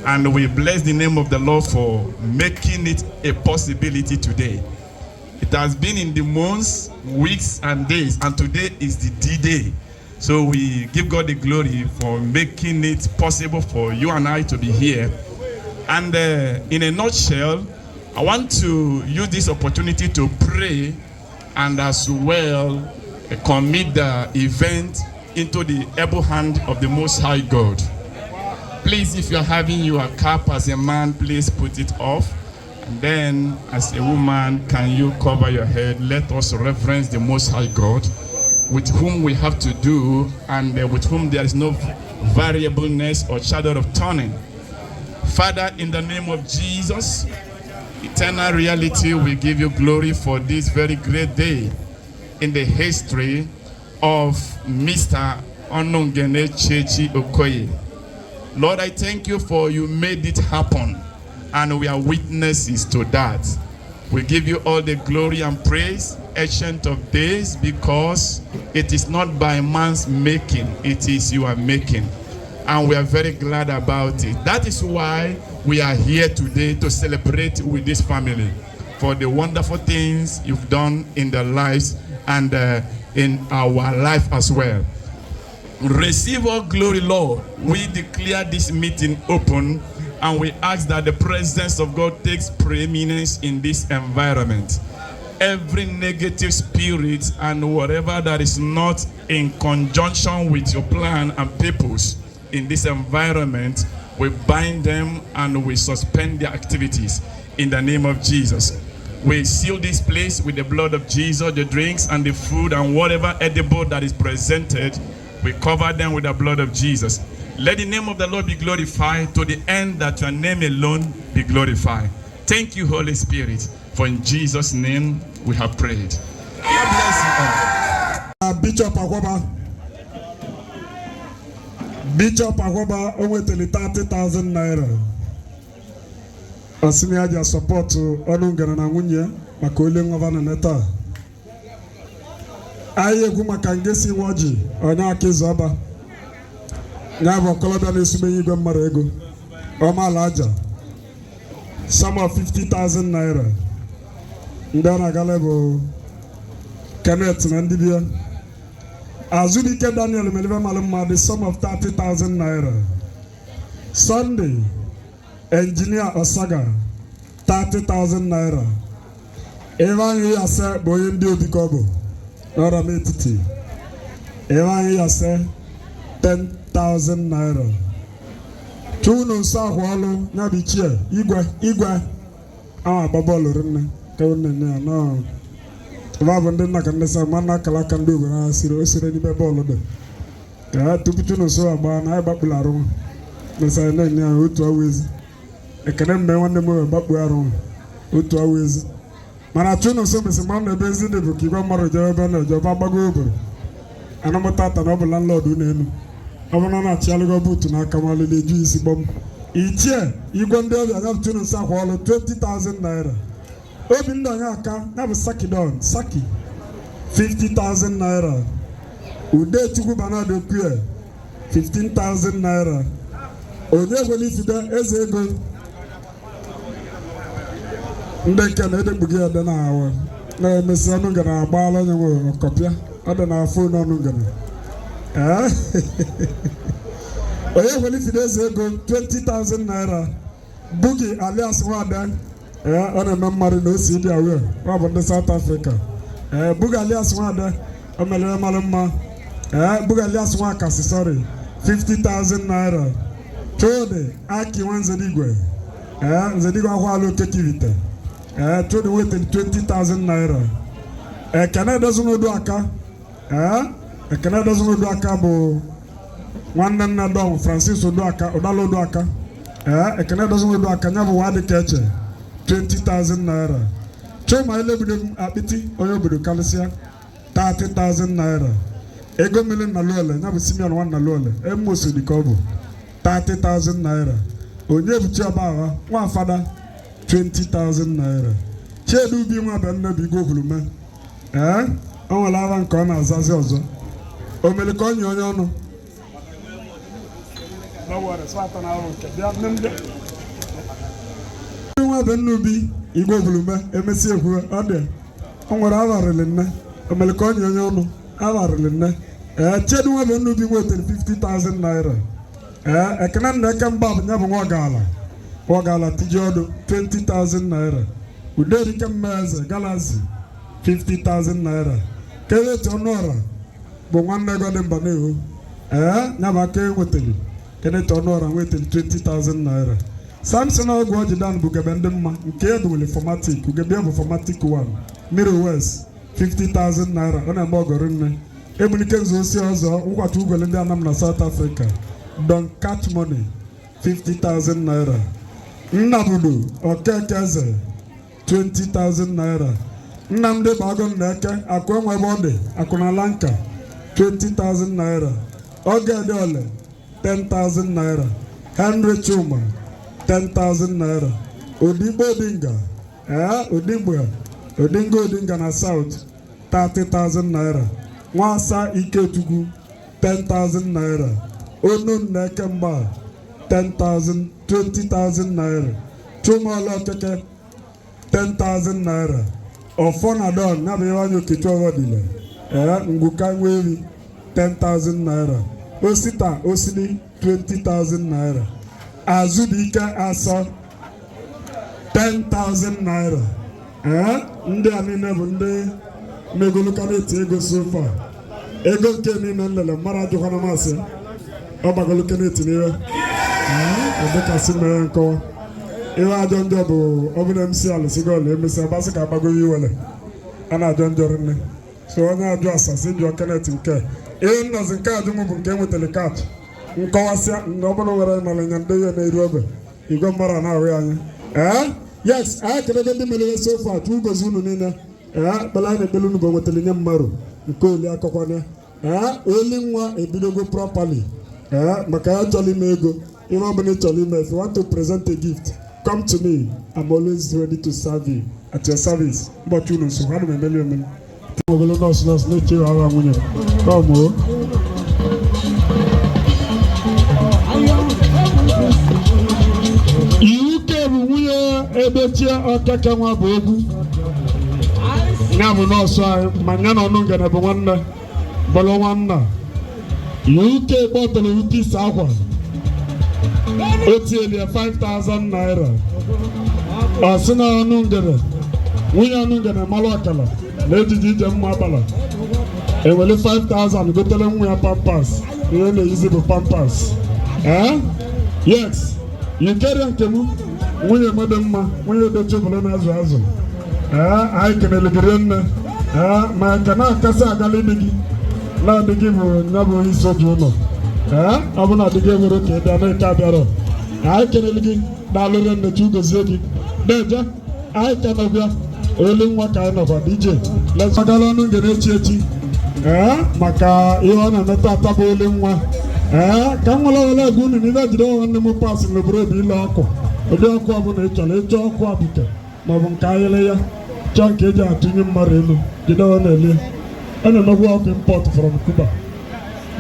And we bless the name of the Lord for making it a possibility today. It has been in the months, weeks, and days, and today is the D-Day. So we give God the glory for making it possible for you and I to be here. And in a nutshell, I want to use this opportunity to pray and as well commit the event into the able hand of the Most High God. Please, if you're having your cap as a man, please put it off. And then as a woman, can you cover your head? Let us reverence the Most High God, with whom we have to do, and with whom there is no variableness or shadow of turning. Father, in the name of Jesus, eternal reality, we give you glory for this very great day in the history of Mr. Onungene Okoye. Lord, I thank you for you made it happen, and we are witnesses to that. We give you all the glory and praise, Ancient of Days, because it is not by man's making, it is you are making. And we are very glad about it. That is why we are here today to celebrate with this family. for the wonderful things you've done in their lives and in our life as well. Receive all glory, Lord. We declare this meeting open, and we ask that the presence of God takes preeminence in this environment. Every negative spirit and whatever that is not in conjunction with your plan and purpose in this environment, we bind them and we suspend their activities in the name of Jesus. We seal this place with the blood of Jesus, the drinks and the food and whatever edible that is presented, we cover them with the blood of Jesus. Let the name of the Lord be glorified to the end that your name alone be glorified. Thank you, Holy Spirit, for in Jesus' name we have prayed. God bless you all. Bishop Agwaba. Bishop Agwaba, only 30,000 naira. Asiniaja support onungene na nwunye maka ole nwa na neta. Aye egwu maka ngesi nwoji onye akizoba. Nya bo kolobia na esume igwe mmara ego. Omala aja. Sum of 50,000 naira. Ndana galebo Kenneth na ndibia. Azubike Daniel Melive Maluma, the sum of 30,000 naira. Sunday, Engineer Osaga, 30,000 naira. Evan Yase Boyendi Obikobo, Nora Metiti. Evan Yase, 10,000 naira. Chuno Sahwalo, Nabichie, Igwe, Babolo Rene, Kaunene, no. Vavande na kanisa mana kala kandu na siro ni be bolo de ya tupitu no so aba na ba bularo mesa na ni otu awezi e kana mbe wande mo ba buaro otu awezi mana chuno so mesa mana be zi de buki ba maro je ba na je ba bago obo ana motata no bu landlord na enu abana na chialu go butu na kamale le ju isi bom ichie igwe nde obi aga chuno sa kwalo 20,000 naira. Obindo Yaka, have a Saki down, Saki, 50,000 naira. Ude Chukubana de Pure, 15,000 naira. Onyegoli Fida Ezego. Ndeka Nede Bugia Dana Hour. No, Miss Anungana, Bala, or Copia, other than our phone Onungana. Onyegoli Fida Ezego, 20,000 naira. Boogie alias Wadan. On a member no city away, Robert South Africa. Bugalias Wada, Omelema Malama, Bugalias Waka, sorry, 50,000 naira. Tode, Aki one Zadigwe, Zadigo Walo Tekivita, Tode waiting 20,000 naira. Canada doesn't know Duaka, Canada doesn't know Duaka, one Nadon, Francis Oduaka, Odalo Duaka, Canada doesn't know Duaka, never want to catch it. 20,000 naira. Choma elebudum abiti oyobudu kalisia 30,000 naira. Ego million na lole, na Simeon one na lole. Emosu di kobo 30,000 naira. Onye buchi abawa one father 20,000 naira. Chedu bi nwa be nna bi go hulume. Onwala awa nke ọ na-azazi ọzọ. Omeliko onye ọnụ. No worry, swata na awo nke. Bia nemde. Benubi, Igbo Blume, MSC Ode, Onwere Avarilene, Omelikoni Yono, Avarilene, Chedu Benubi waiting 50,000 naira. I cannot nakam bab never Wagala Tijodo, 20,000 naira. Uderi Meze, Galazi, 50,000 naira. Kele Honora, Bonganda Golden Baneo, Navake waiting. Kenneth Honora waiting 20,000 naira. Samson Ogwajidan Bugabendema, Kedul Formatic, Ugabian Formatic 1, Middle West, 50,000 naira, on a Mogorin, Ebonikan Zosiazo, Watu Golindanam, South Africa, Don't Catch Money, 50,000 naira. Nabudu, Okekaze, 20,000 naira. Namde Bagon Neke, Akwa Bode, Akunalanka, 20,000 naira. Ogadole, 10,000 naira. Henry Chuma, 10,000 naira. Odimbo Dinga, Odingo Dinga na South, 30,000 naira. Mwasa Iketugu, 10,000 naira. Onun Nekemba, 10,000, 20,000 naira. Chuma Lokeke, 10,000 naira. Ofonadon, Nabiwanyo Kichowadile. Nguka Wevi, 10,000 naira. Osita, Osili, 20,000 naira. Azudika Asa, 10,000 naira. Ndị anine bụ ndị megolukaneti ego so far. Ego nke niile nlele mara ajụkwana masị ọgbagolukaneti n'iwe. Ọdịkasị mere nkọwa. Ihe ajọ njọ bụ ọbụla MC alụsigolu emesi agbasị ka agbago iwele. A na-ajọ njọ rinne. So onye ajụ asasị jụọ keneti nke. Ihe nnọzi nke ajụ mụ bụ nke enwetele kaatụ. Nkọwasịa ndị ọbụla nwere ịmalịnya ndị ihe na-eru obe. Igwe mmadụ na-ahụ ya anya. Yes, I can even do so far. Two goes on in there. But I don't go with the Namaru. Go Yakokwana. Only one a bidogo properly. Makaya Jolly Mego. You want to Jolly Me. If you want to present a gift, come to me. I'm always ready to serve you at your service. But you know, so how do we million? Come on. Ebetia ọkaka nwa bụ egwu ya bụ nọọsụ anyị ma ya na ọnụngene bụ nwanne bọlụ nwanna UK kpọtara UPC akwa o tielie 5,000 naira ọ sị na ọnụngene nwunye ọnụngene malụ ọkala na ejiji ije mma abala ewele 5,000 gotere nwa ya pampas ihe na-eyizi bụ pampas yes yikeria nke m nwunye mmadụ mma nwunye dochebụla na-azụ azụ anyị kenele gị nne ma ka na-akasị agala ibe gị na-adị gị bụ ya bụ isi oji ụlọ ọ bụ na adị gị nwere ka ịbịa na-eke abịara anyị kenele gị na-alụre nne chi ugozie gị deje anyị ka nọbịa olu nwa ka anyị nọkwa DJ agala ọnụ ngene echi echi maka ihe ọ na-emeta ataba olu nwa ka m nwere wele egwu unu n'ibe jide nwanne m pasị n'obodo bụ ile ọkụ ụdị ọkụ ọbụla ị chọrọ ịchọ ọkụ abụke maọbụ nke ayịrị ya chọọ nke eji atụnye mmadụ elu jide ọ na-ele a na-emegbu ọkụ impọt from Cuba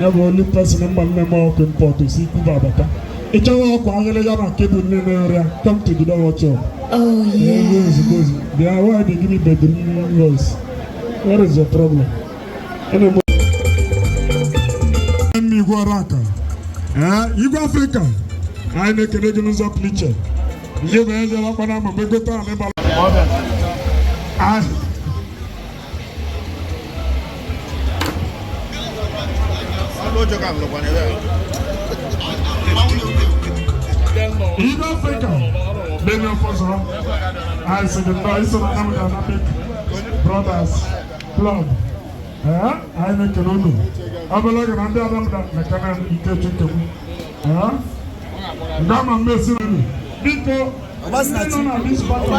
ya bụ onye pesin mma na-eme ọkụ impọt si Cuba abata ịchọwa ọkụ ayịrị ya na kebụl niile ọrịa come to jide ọchọ bịa why they give me bedroom voice what is the problem igwe ọrụ aka igwe Afrịka anyị na-ekele gị n'ụzọ pụrụ iche ihe bụ eze wakwana ma megote a n'ịbala igwe Afrịka na-enye ọfọzọ anyị si gị nnọọ iso na Nnamdi Dynamic Brothers Club anyị na-ekele unu ọbụla oge na ndị Nnamdi na-ekele Ikechi Nkegbu Gama mmesi unu biko ndị nọ na dis party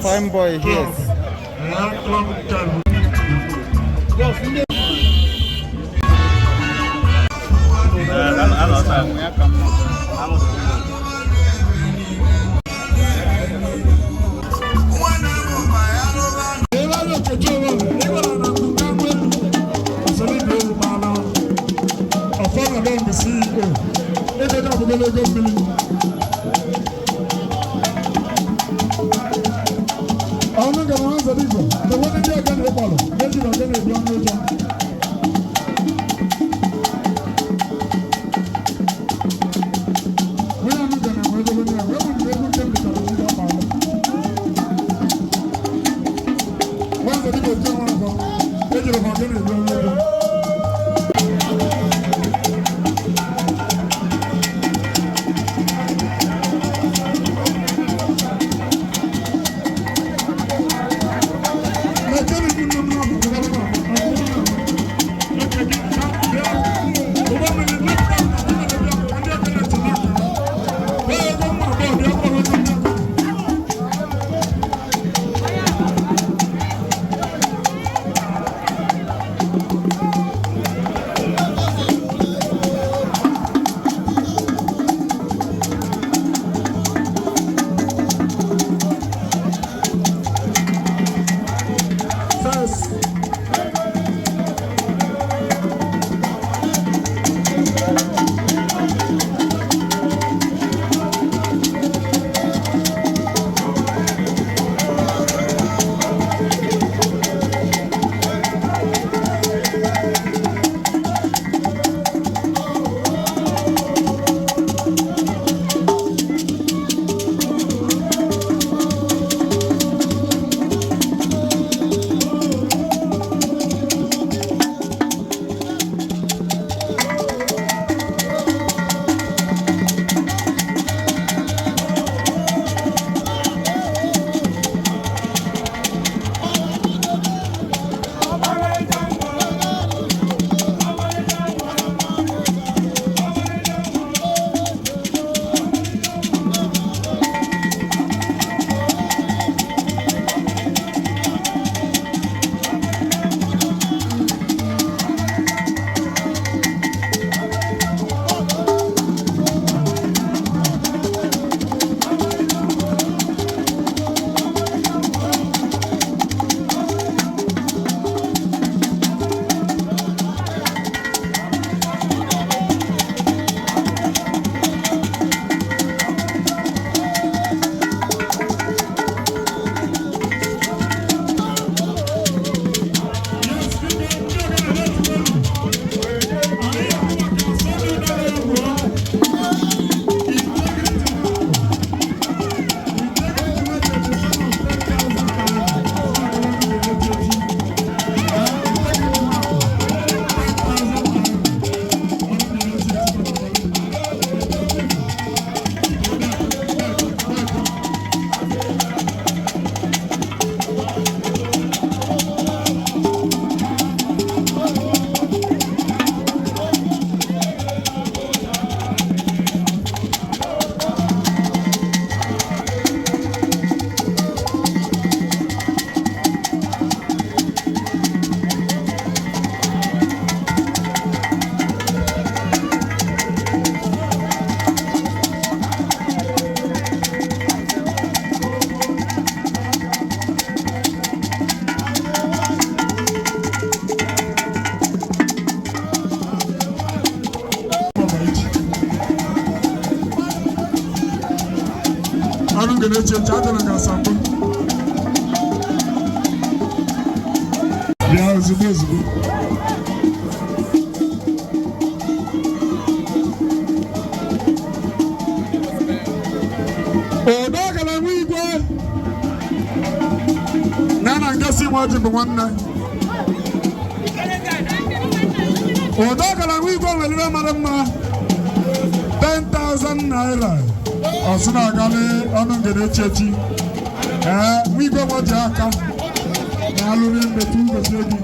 fine boy here. CEO. bọọlụ ejiri ogene ebi ọnụ ụjọ onye ọnụ ụjọ na-enwe ego onye wee bụ mgbe ego nke m dịkara ndị ọkpa alụ nwanze dịka otu ọnwa ọzọ ejiri ogene ebi ọnụ ụjọ ONUNGENE cheche adịla ka asambo bịa ozugbo ozugbo odogala nwa igwe na nkesi nwa ji bụ nwanne odogala nwa igwe nwere mara mma 10,000 naira ọsịna-agali ONUNGENE chechi nwa igwe nwaji aka na alụrị mmetu ngosi gị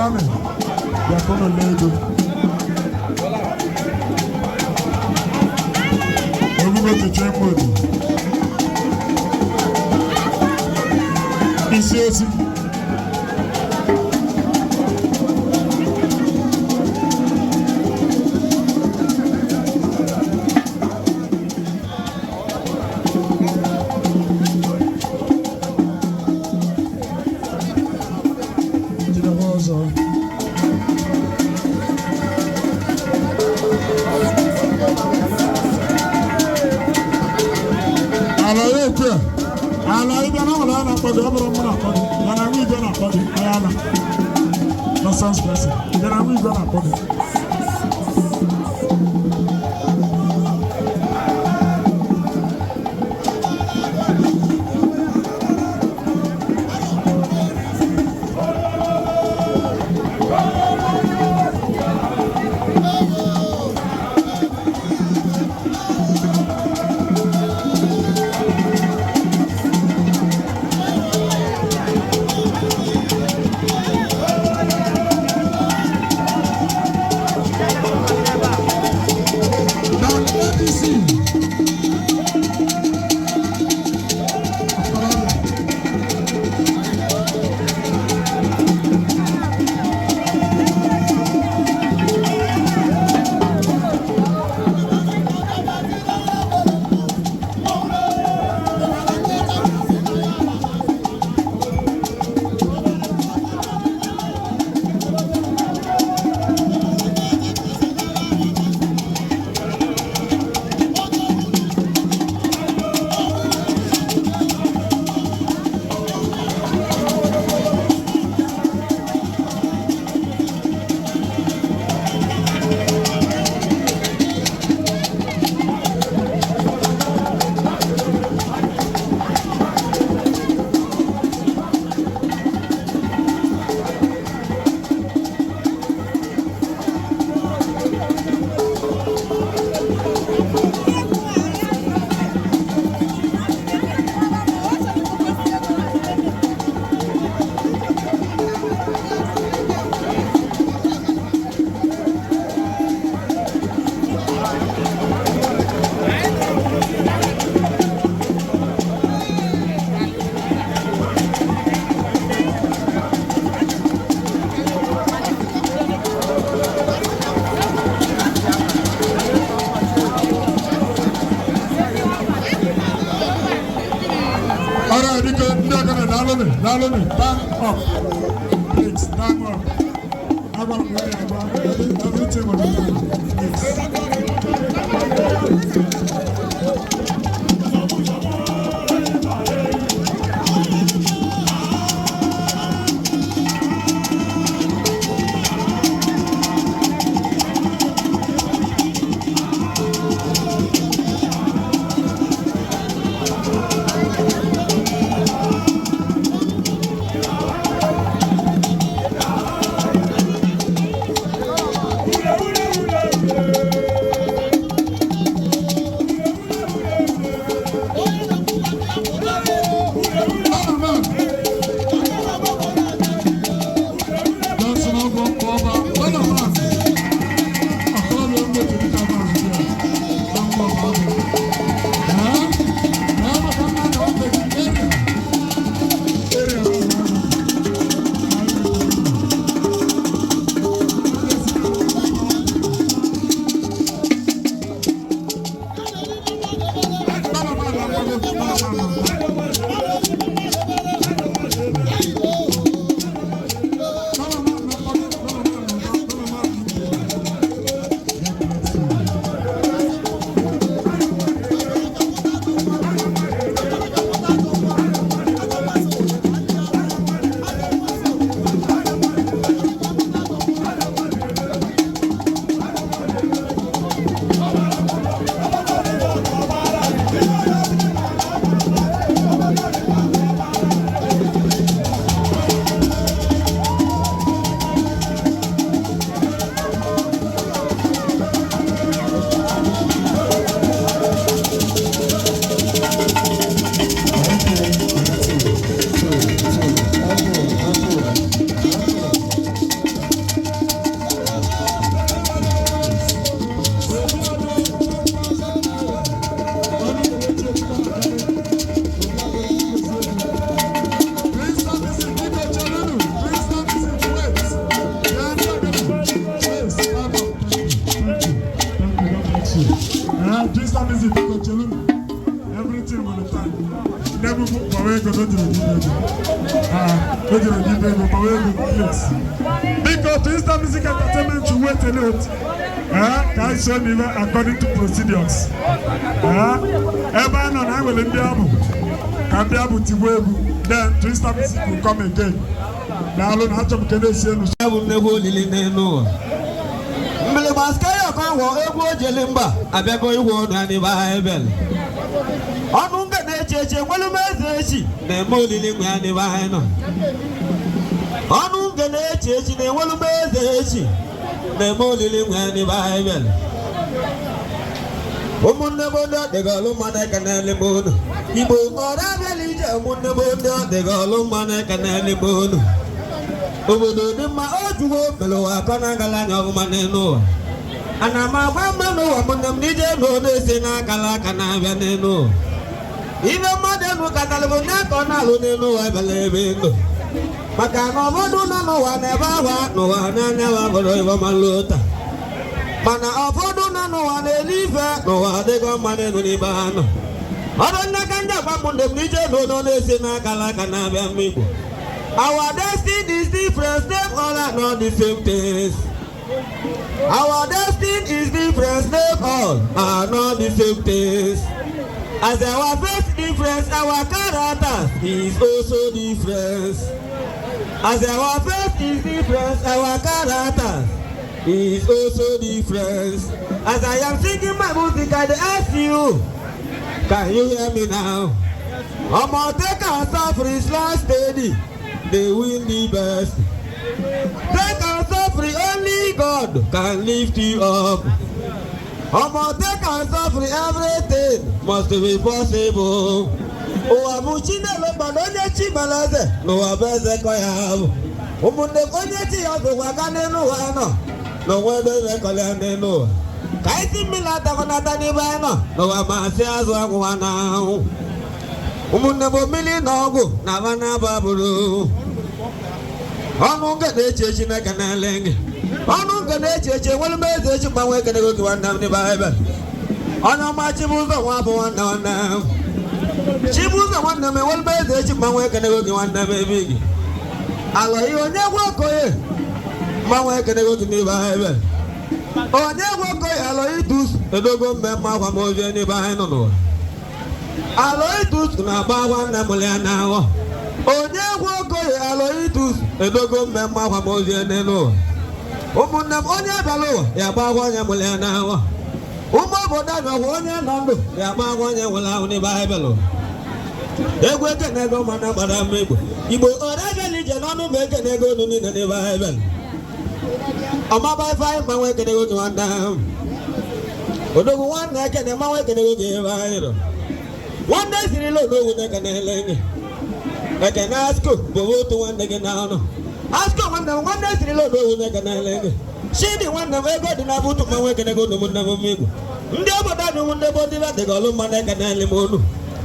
Miami. They're going to Lego. Everybody check mode. It's easy. Nonsense person. Then I'm going to put it. Stand up. Please stand up. I want everything will be done. Please. never power go to the please. Because TWINSTAR Music Entertainment should wait a lot. Can show me according to procedures. Everyone on I will be able can be able to wave. Then TWINSTAR Music will come again. Now alone how to can say I will never really know. Mbele maskaya kan wo egwu ojelimba abego iwo na ni Bible. Onungene cheche nwelu mezechi na emolili nwe ani Bible no. Onungene cheche na nwelu mezechi na emolili nwe ani Bible. Omunne bondo de galo mana kanale bono. Ibo ora belije omunne bondo de galo mana kanale bono. Obodo dị mma ojugo melo akana gala nyawo maneno ana ma gwa mano wa munam nije no nese na kala kana bia neno ibe made no katalo na kona lo neno wa belebe ndo maka no bodu na no wa ne ba wa no wa na nya wa godo ibo malota mana obodu na no wa ne live no wa de go maneno ni ba no odo na kanja ba munam nije no nese na kala kana bia migo. Our destiny is different, them all are not the same things. Our destiny is different, them all are not the same things. As our face difference, our character is also different. As our face is different, our character is also different. As I am singing my music, I ask you, can you hear me now? I'm gonna take us off for his last steady. They will the best. Take us off free, only God can lift you up. Take us off free, everything must be possible. Oh, Amuchina Lobanone Chimalaze, no Abeze Koyab. Umunde Oneti of the Wagane no Wano, no weather Recolane no. Kaiti Milata Vanatani Vano, no Amasias Wagwana. Umunabo million ogo, Navana Baburu. Onungene chechi na kanalenge. Onungene chechi, well made the Chimawa can go to one down the Bible. On my Chibuza one now. Chibuza one name, well made the Chimawa can go to one down baby. Alloy never go. Mawa can go to the Bible. Oh, never go, alloy dus, the dogo member of Mosini Bino. Aloitus na bawa na muliana. Onye gwoko aloitus edogo mmemma kwa mozie neno. Umunna onye balo ya bawa nya muliana wa. Umo boda no onye nando ya bawa nya wala ni Bible. Egwe kenego mana bara mego. Igbo oraga ni je nonu mege nego nu ni Bible. Ama by five ma we kenego to anda. Odogo wan na kene ma we kenego ge Bible. One day, you know, I can ask you, but to one again now. Ask you one day, you know, I can she the one that I got in Abu to my work and I go to Munamo. Never done one day, but they go to Manaka.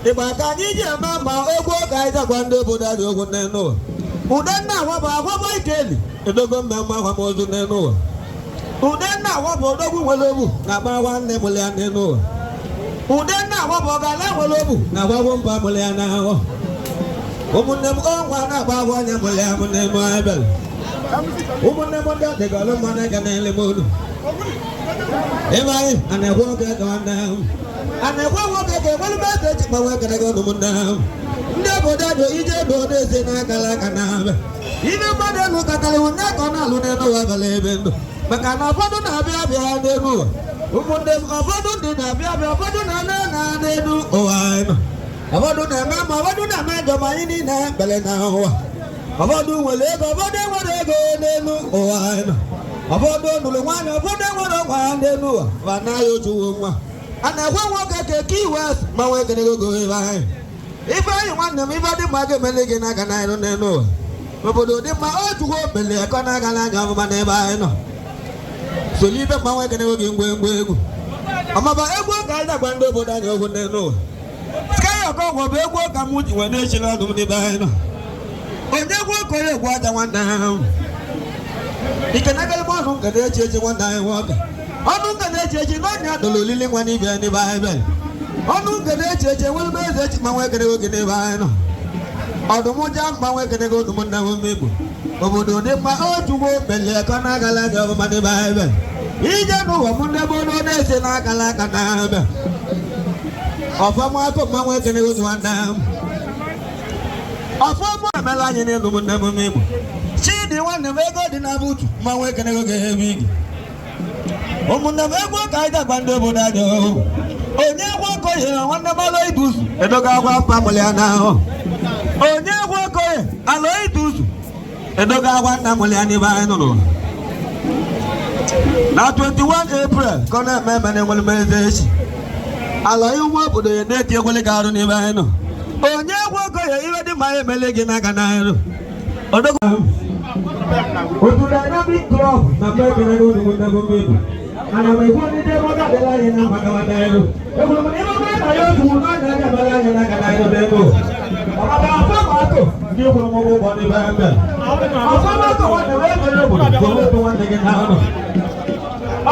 If I can eat your mamma, I go guys up one day, but I don't know. Who then now what my daily? The dog mamma was to know. Who then now what will now one name will know. Udena wabogala wolobu na wabomba muliana ho. Umunne mwana baba nya mulia munne Bible. Umunne monda de galo mana ganele modu. Emai ane woga ganda. Ane woga ke wal ba te bawa kana go munda. Ndebo dado ije do de sena kala kana. Ibe mada no katale wona kona lune no wagale bendo. Bakana fodo na bia de no. Umunde avodo de na bia avodo na dedu owaino avodo na mama avodo na mejo mayini na bele na ho avodo wele go nenu owaino avodo nulu wanya avodo wa nenu bana yo juwo nwa ana gwa ke kiwas ma we kene go vai ifa yi wanna mi badi mage melege na kana no nenu obodo de ma ojuwo bele ko na kana nya ma ne bai no solibe ma we kene go ngwe amaba egwu ka ida gba ndo boda nyo gunne no sky ko go be egwu ka mu ji we na chila dum ni bai no onye egwu ko egwu aja wanda ikena ga mo no ga de cheche wanda e wo ka onu ga de cheche no nya do lili ngwa ni bia ni Bible ONUNGENE echeche nwere eze echi manwe kene ogene baino ọdụmụja mgbanwe kene go ụmụnna m Igbo obodo dị mma otugo bele ka na agala ga ọmụma dị baịbụl ije n'ụwa m ndị bụ na-ese na akala aka na ebe ọfọmụ akụ mgbanwe kene go nwanne m ọfọmụ emela anyị n'elu ụmụnna m Igbo chidi nwanne m ego dị na butu mgbanwe kene go ga-ebe igi ụmụnna m egwu ka anyị ga-agba ndị obodo anyị onye egwu okoye nwanne m alo iduzu edoga agwa mpa mụlị ya n'ahụ onye egwu okoye alo iduzu edoga agwa nna mụlị ya n'ebe anyị nụrụ na 21 April ka ọ na-eme eme na-enwere mmezi echi ala iwu obodo ya na-eti ekwele ga arụ n'ebe anyị nọ onye egwu okoye iwe dị mma ya emele gị n'aka n'ahịrụ otu dynamic club na mgbe ekele n'ụlọ ụmụnne m Igbo ana m ekwu ndị dị maka adịla anyị na mgbagawata elu ekwuru m n'ime ọbụla na ya otu ụlọ anya ga-abala anyị n'aka n'ahịrụ n'ego ọkada afọmatụ ndị kwuru m ụgwọ ụgbọ n'ebe ebe afọmatụ nwanne m ekele obodo gọọmenti nwanne gị n'ahụ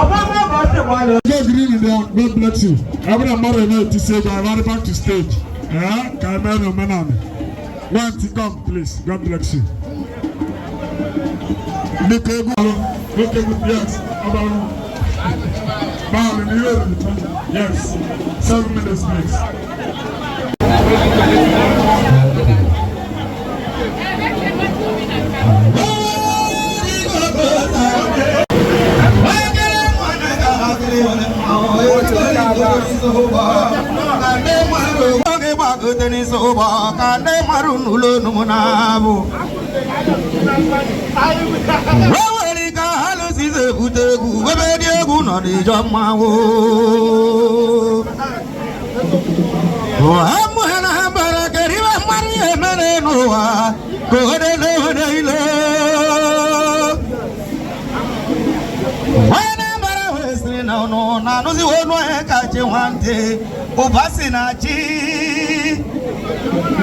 afọmatụ nwanne God bless you. Every man to say go back to stage. Yeah, can I know one to come, please. God bless you. Yes. Yes. 7 minutes, please. No, no, the one I catch one day. Obasinachi.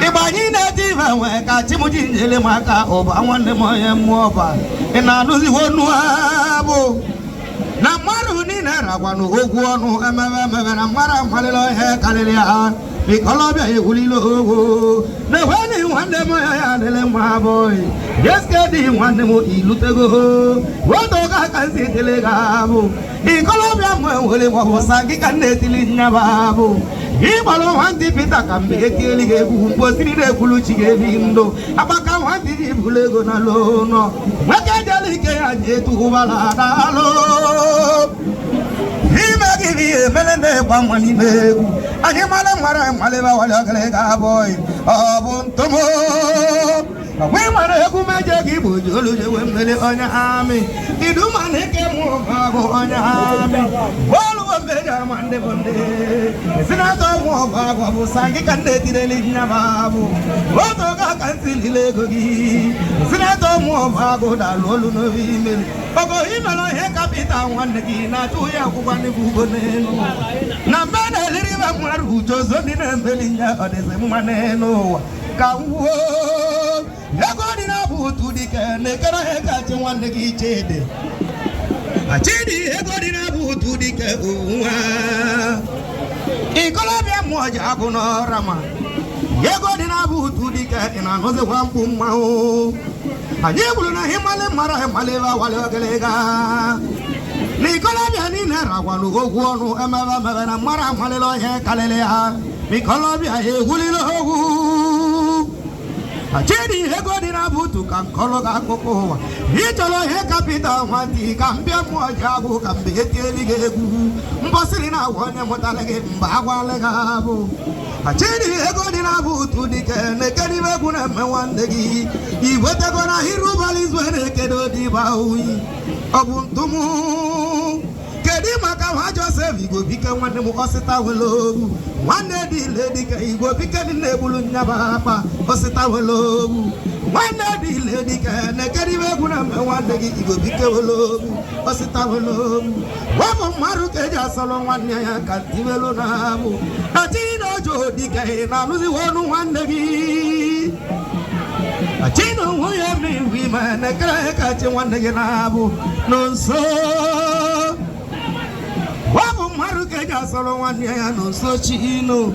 If I need a diva, I catch him in the Maka over. I want them more. And I know the one who Namarunina, one who go on, and Mara Malilo Hekalia. The Columbia Ulilo. The one you want them, my boy. Just get him one more Ilutego. What I can see the legabo. In Colombia, William was a gigantic Navabu. He want the Peter can be a killing, was in the Puluchi window. Abaka wanted him to go alone. What can I get to Valada? He may give you a melon, one money. And him, Madame Maleva, boy. Oh, Buntomo. We want to go magic, you will on your army. You do my neck on your army. All of them on the one day. Senator Wabago, Sangi can date in Navabu. What can see Legogi? Senator Wabago, that Lolo no women. Ogo him alone, he capitan one again, not to Yakuani Bugoneno. Namana Liva Maru, Josephine and Belinda, or the Semaneno. Kawo. Yagodina butu dike nekara hekati wande kichede. Achidi yagodina butu dike uwa. Ikolabia moja akuno rama. Yagodina butu dike inanoze wampu mao. Ajibulu na himale mara himaleva wale wakelega. Nikolabia nina walu goguonu emeva mevena mara malelo he kalelea. Nikolabia he hulilo hogu. Achedi hegodina butu kankologa kokowa. Hitolo he kapita wanti kambia mwajabu kambeti eligegu. Mbosirina wone motalege mbagwalega bu. Achedi hegodina butu dike nekeni weguna mewandegi. Iwete gona hirubali zwene kedo dibaui. Obuntumu Kedi maka wa Joseph Igbo bike nwanne m osita welogu nwanne di lady ka Igbo bike di nebulu nyabapa osita welogu nwanne di lady ka nekedi wegu na nwanne gi Igbo bike welogu osita welogu wabo maru keja solo nwanne ya ka tiwelo na bu ati no jo dike na nuzi wonu nwanne gi Achino woye mi wi ma nekra ka chi nwanne gi na bu no so Wabu maruke ja solo wani ya no so chino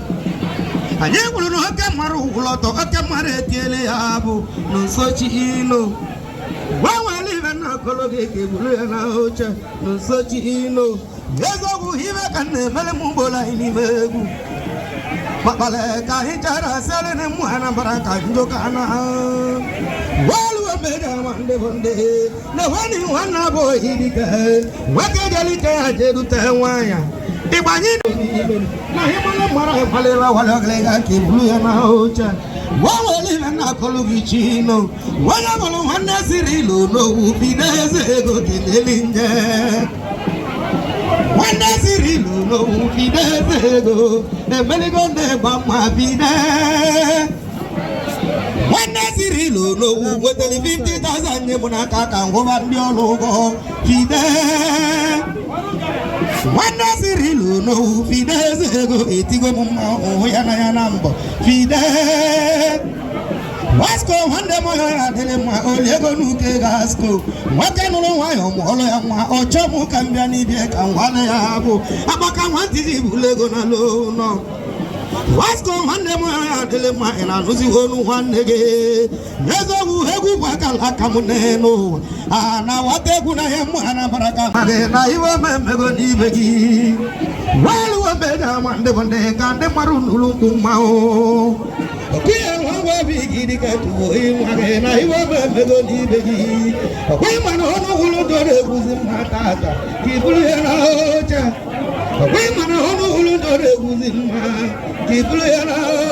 anye gwuru no oke maru uloto oke mare etiele ya bu no so chino wa live na kologe ke bulu ya na oche no so chino yezo gu hibe kan mele mumbola ini megu Papale ka hitara sele ne muhana baraka njoka na walu beda wande bonde na wani wana boy hidika wake delike ajedu tewaya ibanyi na himala mara pale la wala glega kibulu ya na ocha waweli na kolugi chino wala bolo wana sirilo no ubideze go kinelinje wanda sirilo no ubideze go Meligonde Bama Vide Wanda Sirilo no with the 50,000 Yamunaka and woman Biologo Vide Wanda Sirilo no Vide go Etigo Mumma Oyana number Vide Wasco Wanda Moya Delema Olego Nuke Gasco Wakano Wayom or Chomo Cambiani Biak and Waleabo Abaka Wanti Bulego no Wasco Wanda Moya Delema and Anusi Honu Wanege Nezo Hegu Wakala Camuneno Ana Wateguna Yamana Baraka Magena Iwa Begi Walu Beda Wande Wande Kande Marun Kumao Kia wawa bigi di katu imagena iwa bego ni begi. Kui mano hono hulu dore buzi matata kibulu ya ocha. Kui mano hono hulu dore buzi ma kibulu ya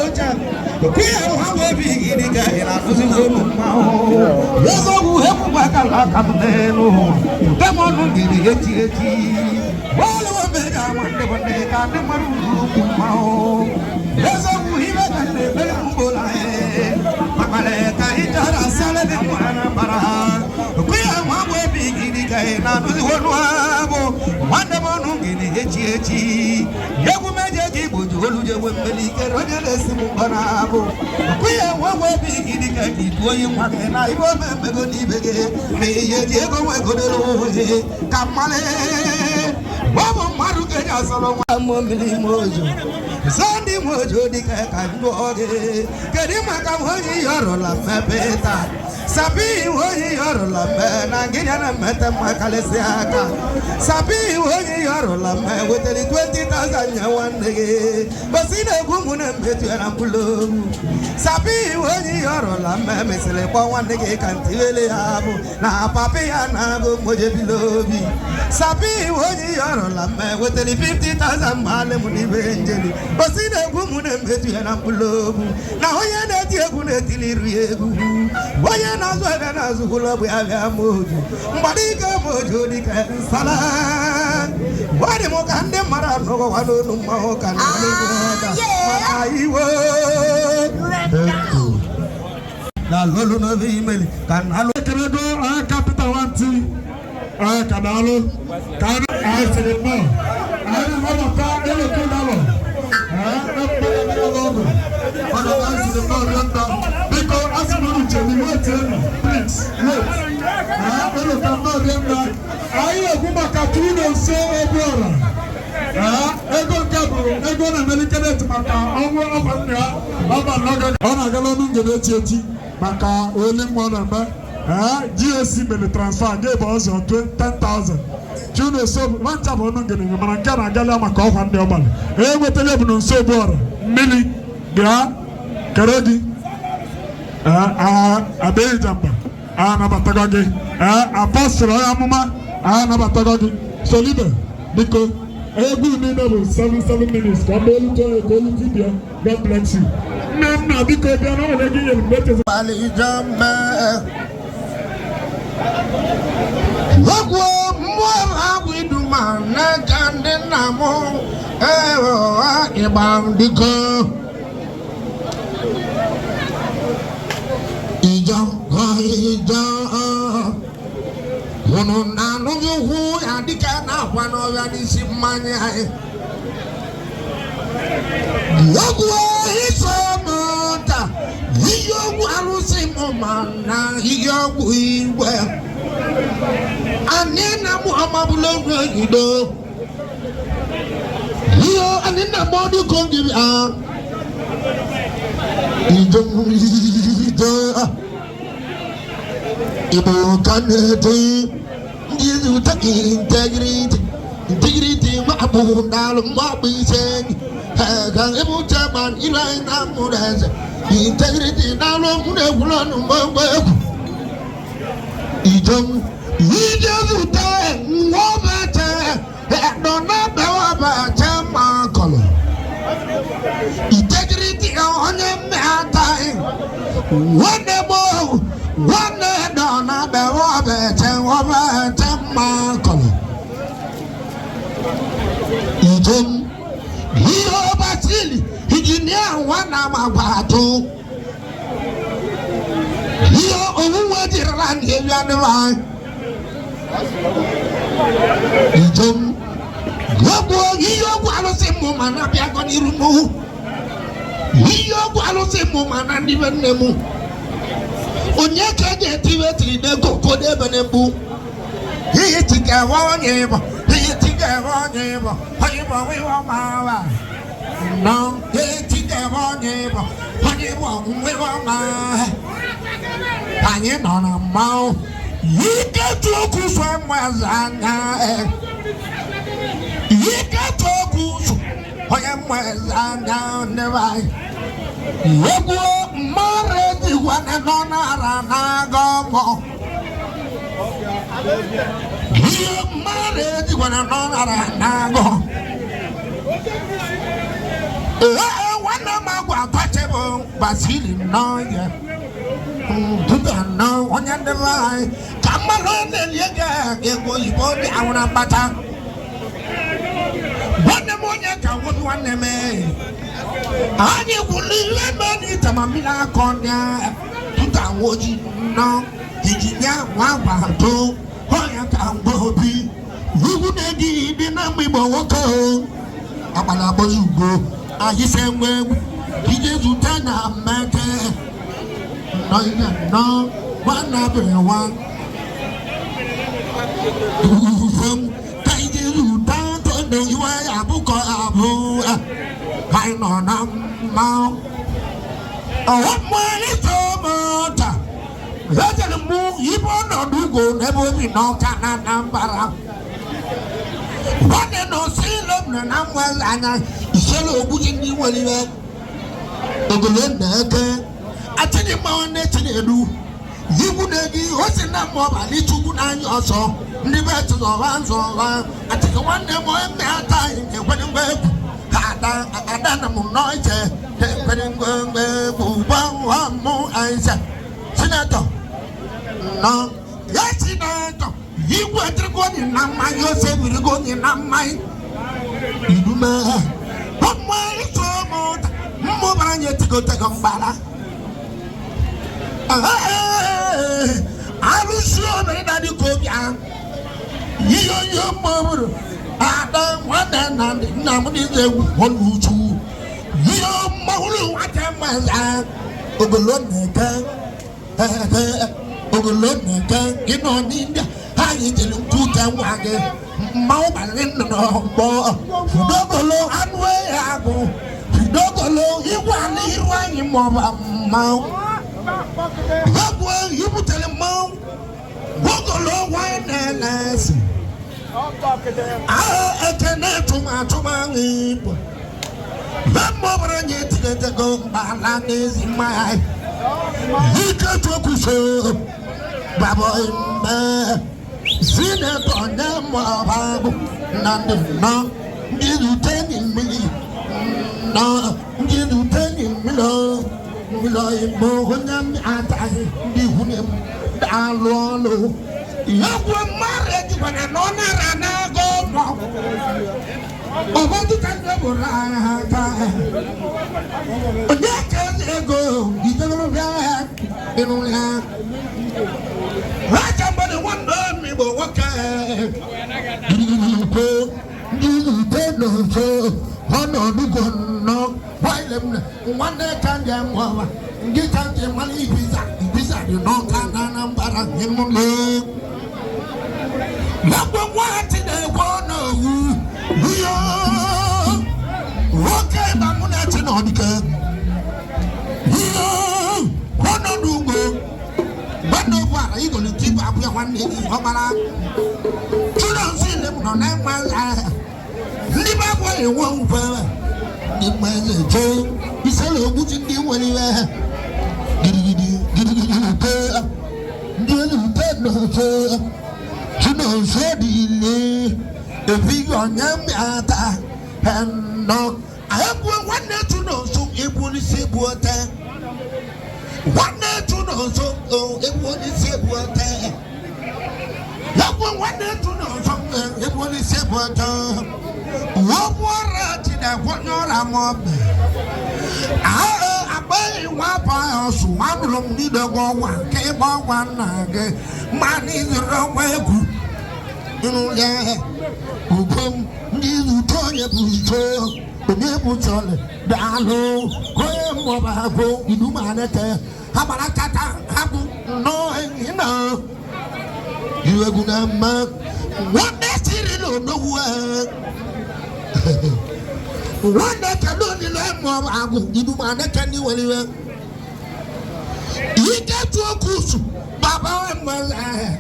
ocha. Kia wawa bigi di kaina buzi hono mao. Yeso buhebu bakala kabneno. Demo nungiri eti. Walu wabeda wande wande kande maru kumao. Yeso buhiba kande bele mbola e. Makale kaitara sale de mwana bara. Kuya mwabwe bigini kaina nuzi wonu abo. Wande monungini eti. Yegu meje kibuju oluje wembeli keroje lesi mbana abo. Kuya mwabwe bigini kaiti tuoyi mwakena iwo membego nibege. Meye diego mwekodero he. Kamale. Baba maruke ja solo mo mili mojo Sandi mojo di ka kandoge Kedima ka hoji yoro la mebeta Sabi hoji yoro la me na nginya na meta makalesiaka Sabi hoji yoro la me weteli 20,000 nyawandege Basine gumu na mbetu ya mpulo Sabi hoji yoro la me mesele kwa wandege kantiwele hapo Na papi ya nago moje bilobi Sabi hoji yoro la me weteli 50,000 male muni benjeli Basine gumu na mbetu ya mpulo Na hoye na tiegu na tiliru yegu Hoye na zwede na zuhula buya moju Mbadika moju dika sala Wadi mokande mara nogo wado numa hokane Makaiwo La lolo no vimeli Kanalo Keredo capital wanti kanalo kana sinema ana ka ele kunalo because asmanu cheli wote please ele kama remba ayo kuma katuno so obora ego gabu ego na melikete maka onwo obanya baba logo ona galo nungene tieti maka oli mwana ba GSC mele transfer gave us 10,000 Juno so one time onungene mana kana gala maka okwa ndi obale wetele bu no so bora mili gra karodi abejamba na batagage apostle amuma na batagage so leader biko egwu ni na 7 minutes ka bolu to ko video God bless you na biko bia na wele gi yel mbete Bali jamba Logwo mwara widuma na kande namo ibam diko Ija Wono na nuju hu ya dika na wano ya nisi manya Logwo isomota Hiyo warusi momana hiyo wiwe Anena muhamabulo yido Here and in the body come give Ibu can do you take integrity, Mabu, Nalum, Mabu saying, Hagabu Taman, Ilan Amuras, integrity, Nalum, Nebulon, Mabu. Ijom, you just die, no matter, don't know about Chama color. Integrity on him at time. One more, one donna, the Robert and Robert Chama color. Ijom, he oversee, he didn't one of my battle. Here, over the land, here, you are the line. Ijom, Gogo, you are the same woman, I am going to remove. You are the same woman, and even the moon. On your cadet, you are the Coco de Benebu. He took a one neighbor, he took a one neighbor, we want my. No, he took a one neighbor, we want my. Hanging on a mouth, you get to go somewhere. You get to go somewhere down the right. You go married, you want to go. You married, you want to go. One of my touchable, but he no, yeah. No, on the line. Come along, then you go, you go down a butter. One the morning, I would want them. I will leave money to Mamma Conia. To town, would you know? Did you get one by two? Why I can't go be? You wouldn't give in a me, but what go? About you go. I said, well, he did you turn up, man. No, one after one. You don't know you are a book or a boo. I know now. What more is so much? Let them move, you won't do go, never be no can number. What they no see love, no number, and I shall open you when you are. I tell you, my nature, you would be what's in that mob, I need to go down your saw, never to the ones over. I take a one day more time, and when you go, I done a noise, when you go, one more, I said, Senator. No, yes, Senator, you were to go in my yourself, will go in my. You do my. What more is so much? More than you to go take a bala. I will show me that you go down. You mother. I don't want that. Nobody is one who two. You mother, what am I? Ogoloneka. Ogoloneka. You know, India. I need to put them wagon. Mount in the ball. Dogolo, and where I go. Dogolo, you want to run him over mouth. You put tell him, Mom, walk along wine and last. I cannot to my lip. That mother and yet to go by land is in my eye. You can't talk with her, Baba. See that on them, Baba. No, you telling me. No, you telling me, no. Loi Bohunam Atai, Dihunim, Dalolo. You were married when an honor and I go. Over the time, decades ago, you don't have, you don't have. Right, somebody wondered me, but what can you pay no so? Honor do go no. Why them one day can them over? Get out the money visa, you know, can number of him. Number one today, one of you. ọdịka ọnọdụ ugbo gbọdọ ụgbọala igolo tibu abụọ nwanne gị ọgbara chụrụ nsị ndị m nọ na mma ndị bụ abụọ enwe nkwe ndị mmaze choo isela ogbuji ndị nwere iwe gidigidi gidigidi ute ndị elu ute n'ofe chụrụ nsọ dị ile ebighị onye mmịata nọ ahụbụ nwanne chụrụ nsọ egbu n'isi egbu ote nwanne chụrụ nsọ egbu n'isi egbu ote nwanne chụrụ nsọ egbu n'isi egbu ote wọ́n wọ́ra ti dẹ̀ wọ́nyọ́ra mọ́ bẹ́ẹ̀ abẹ́yẹ wọ́n bá ọ̀sùn wọ́n lọ nídọ̀gọ́ wà kébọ́ wà nàgẹ́ máa ní ìrọ̀wọ́ ẹ̀kú nínú yẹ ògbóm ní ìlú tó yẹ bùtò òní ebùtọ̀lẹ̀ dàlú kóyè mọ̀ bá gbó ìlú màá nẹ́tẹ̀ abala kata abu nọ ẹ̀yìn náà ìwẹ̀gùn náà mọ́ wọ́n bẹ́ẹ̀ sí rí lọ́wọ́ ẹ̀. One that alone in the more agu, you do my neck anywhere. You get to a goose, Baba and my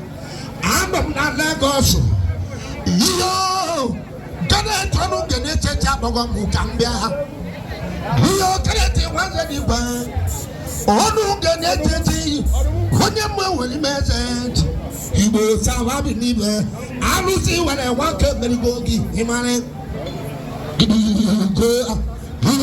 I'm not Lagos. You can't turn the nature Jabogam who can be. You can't want any one. ONUNGENE, when you will message, he will have a believer. I will see when I walk up and go give him money.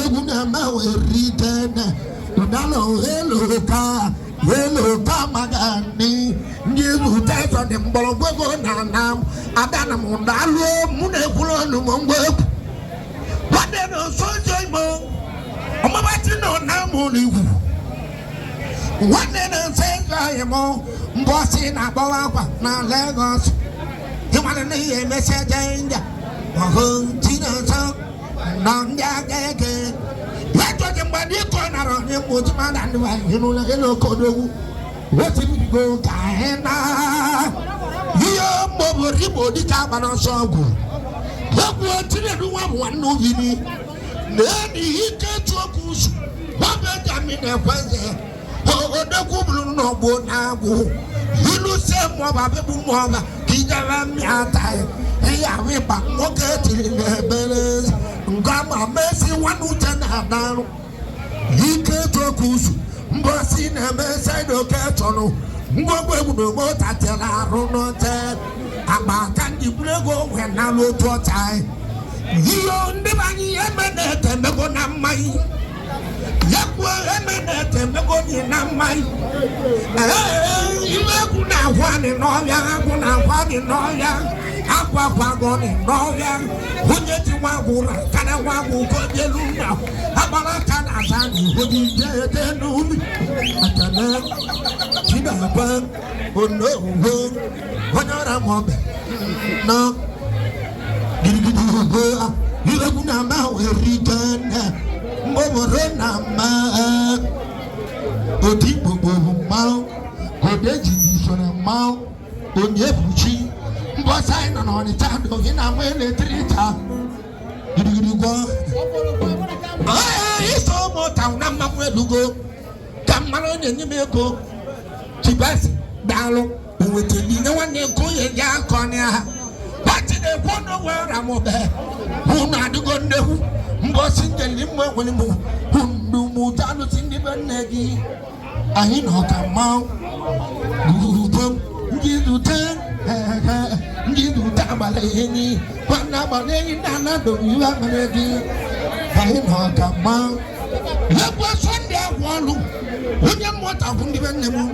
Huna mawe ritena Udalo helo ka magani Njibu teso ni mbolo gwego na nam Adana mundalo mune kulo numongweku Wade no sojo imo Omabati no namu liwu Wade no senja imo Mbosi na bawa na Lagos Himane ni ye meseja inja Wahong tina sa Nang ya gege Yato jembadi kona ronye mojima danduwa Hinula hilo kodogu Wati bigo kaena Hiyo mbobo ribo di kabana sogu Waku watine duwa mwanu vini Neni hike chokusu Wabe jamine kweze Odeku blu nobo nagu Hinu se mwa bebu mwa Kijala miatae Eya wipa moke tilebeleza Ngama mesi wanu tena daru Hike tokusu Mbosi na mesa doke tono Ngogwe gudo mota tela runote Aba kandi bulego wena loto tai Hiyo ndibani emene tembego na mai Yakwe emene tembego ni na mai Iwe kuna wani noya Kuna wani noya Akwa kwagoni noya Hujeti wagura Kana wagu koje luna Abala kana zani Hujite numi Atana Chida hapa Ono Wanyara mobe No Girigidi hugo Iwe kuna mawe ritana Mboboro na ma Oti bobo mao Kodeji nisona mao Onye buchi Mbosai na noni tando Hina mwele trita Girigidi kwa Iso mota unama mwelugo Kamaro nye meko Chibasi Dalo Uwete nina wane kuye ya konya Pati de kono wera mobe Huna dugo nehu Mbosi njeli mwe walimu Hundu mutano sindi benegi Ahino kamao Gurupam Ngidu ten Ngidu tabaleni Wana baleni nana dobiwa manegi Ahino kamao Lekwa sonde walu Unye mwata kundi benemu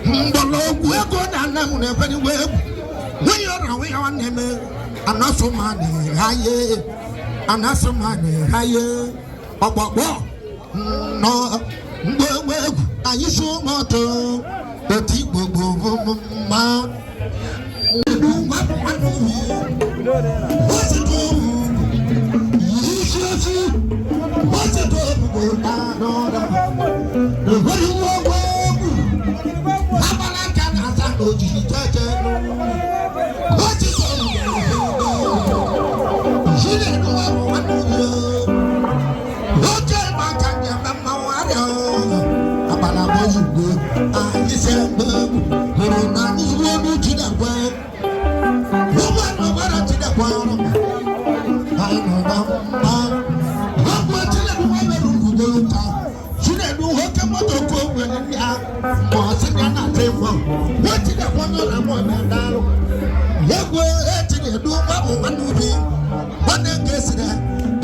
Mbolo gwego nana munepeni wegu Wiyora wiya waneme Anasumani haye Anasumani haye Ogbogbo No Ngwegwegu Ayishu moto Oti gbogbo ma Ndu wapu wanu Wasi tohu Yishishi Wasi tohu Anoda Nwari wogwegu Abala kana zando jitete Wasi tohu Shile no wapu wanu zugo anyị se mgbe hụrụ na anyị zuo n'uchi na gwa ụgbọ nọbara tidakwa ọrụ anyị nọ na mma ọgwụ tinedu nwa mere ugugoro ka tinedu nwoke moto ka o nwere ndị ha ma ọ sị ya na ata ịfọ wetidakwa onye na mụ eme ndalụ egwu etinedu nwa bụ nwanne ubi nwanne nke esiri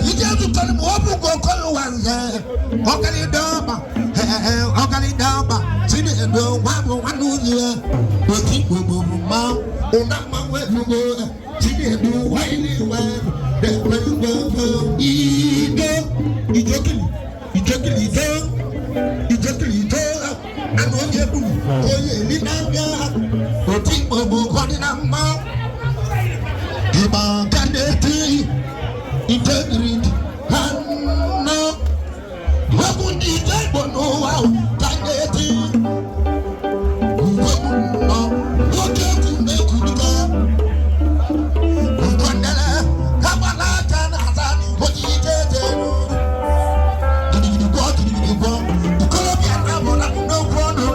ije zụtara m ọ bụ ka okoro ụwa nze ọgalidọba tinedu nwa bụ nwanne ubi ya otu igbo bụ mma ụna mmanwụ elugo tinedu nwaanyị iwe ijokili anụ onye bụ onye eli na-abịa otu igbo bụ ụfọdụ na mma ịgba ga na-eti integrity ha nọ ọbụ ndị ije igbo n'ụwa ga na-eti nọ nwoke egwu na-ekwuruga ụkwandere kabala aka na-aza onye ije eje gidigidi bọ ikorobịa na-abụ na nnukwu ọnụ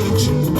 Thank you.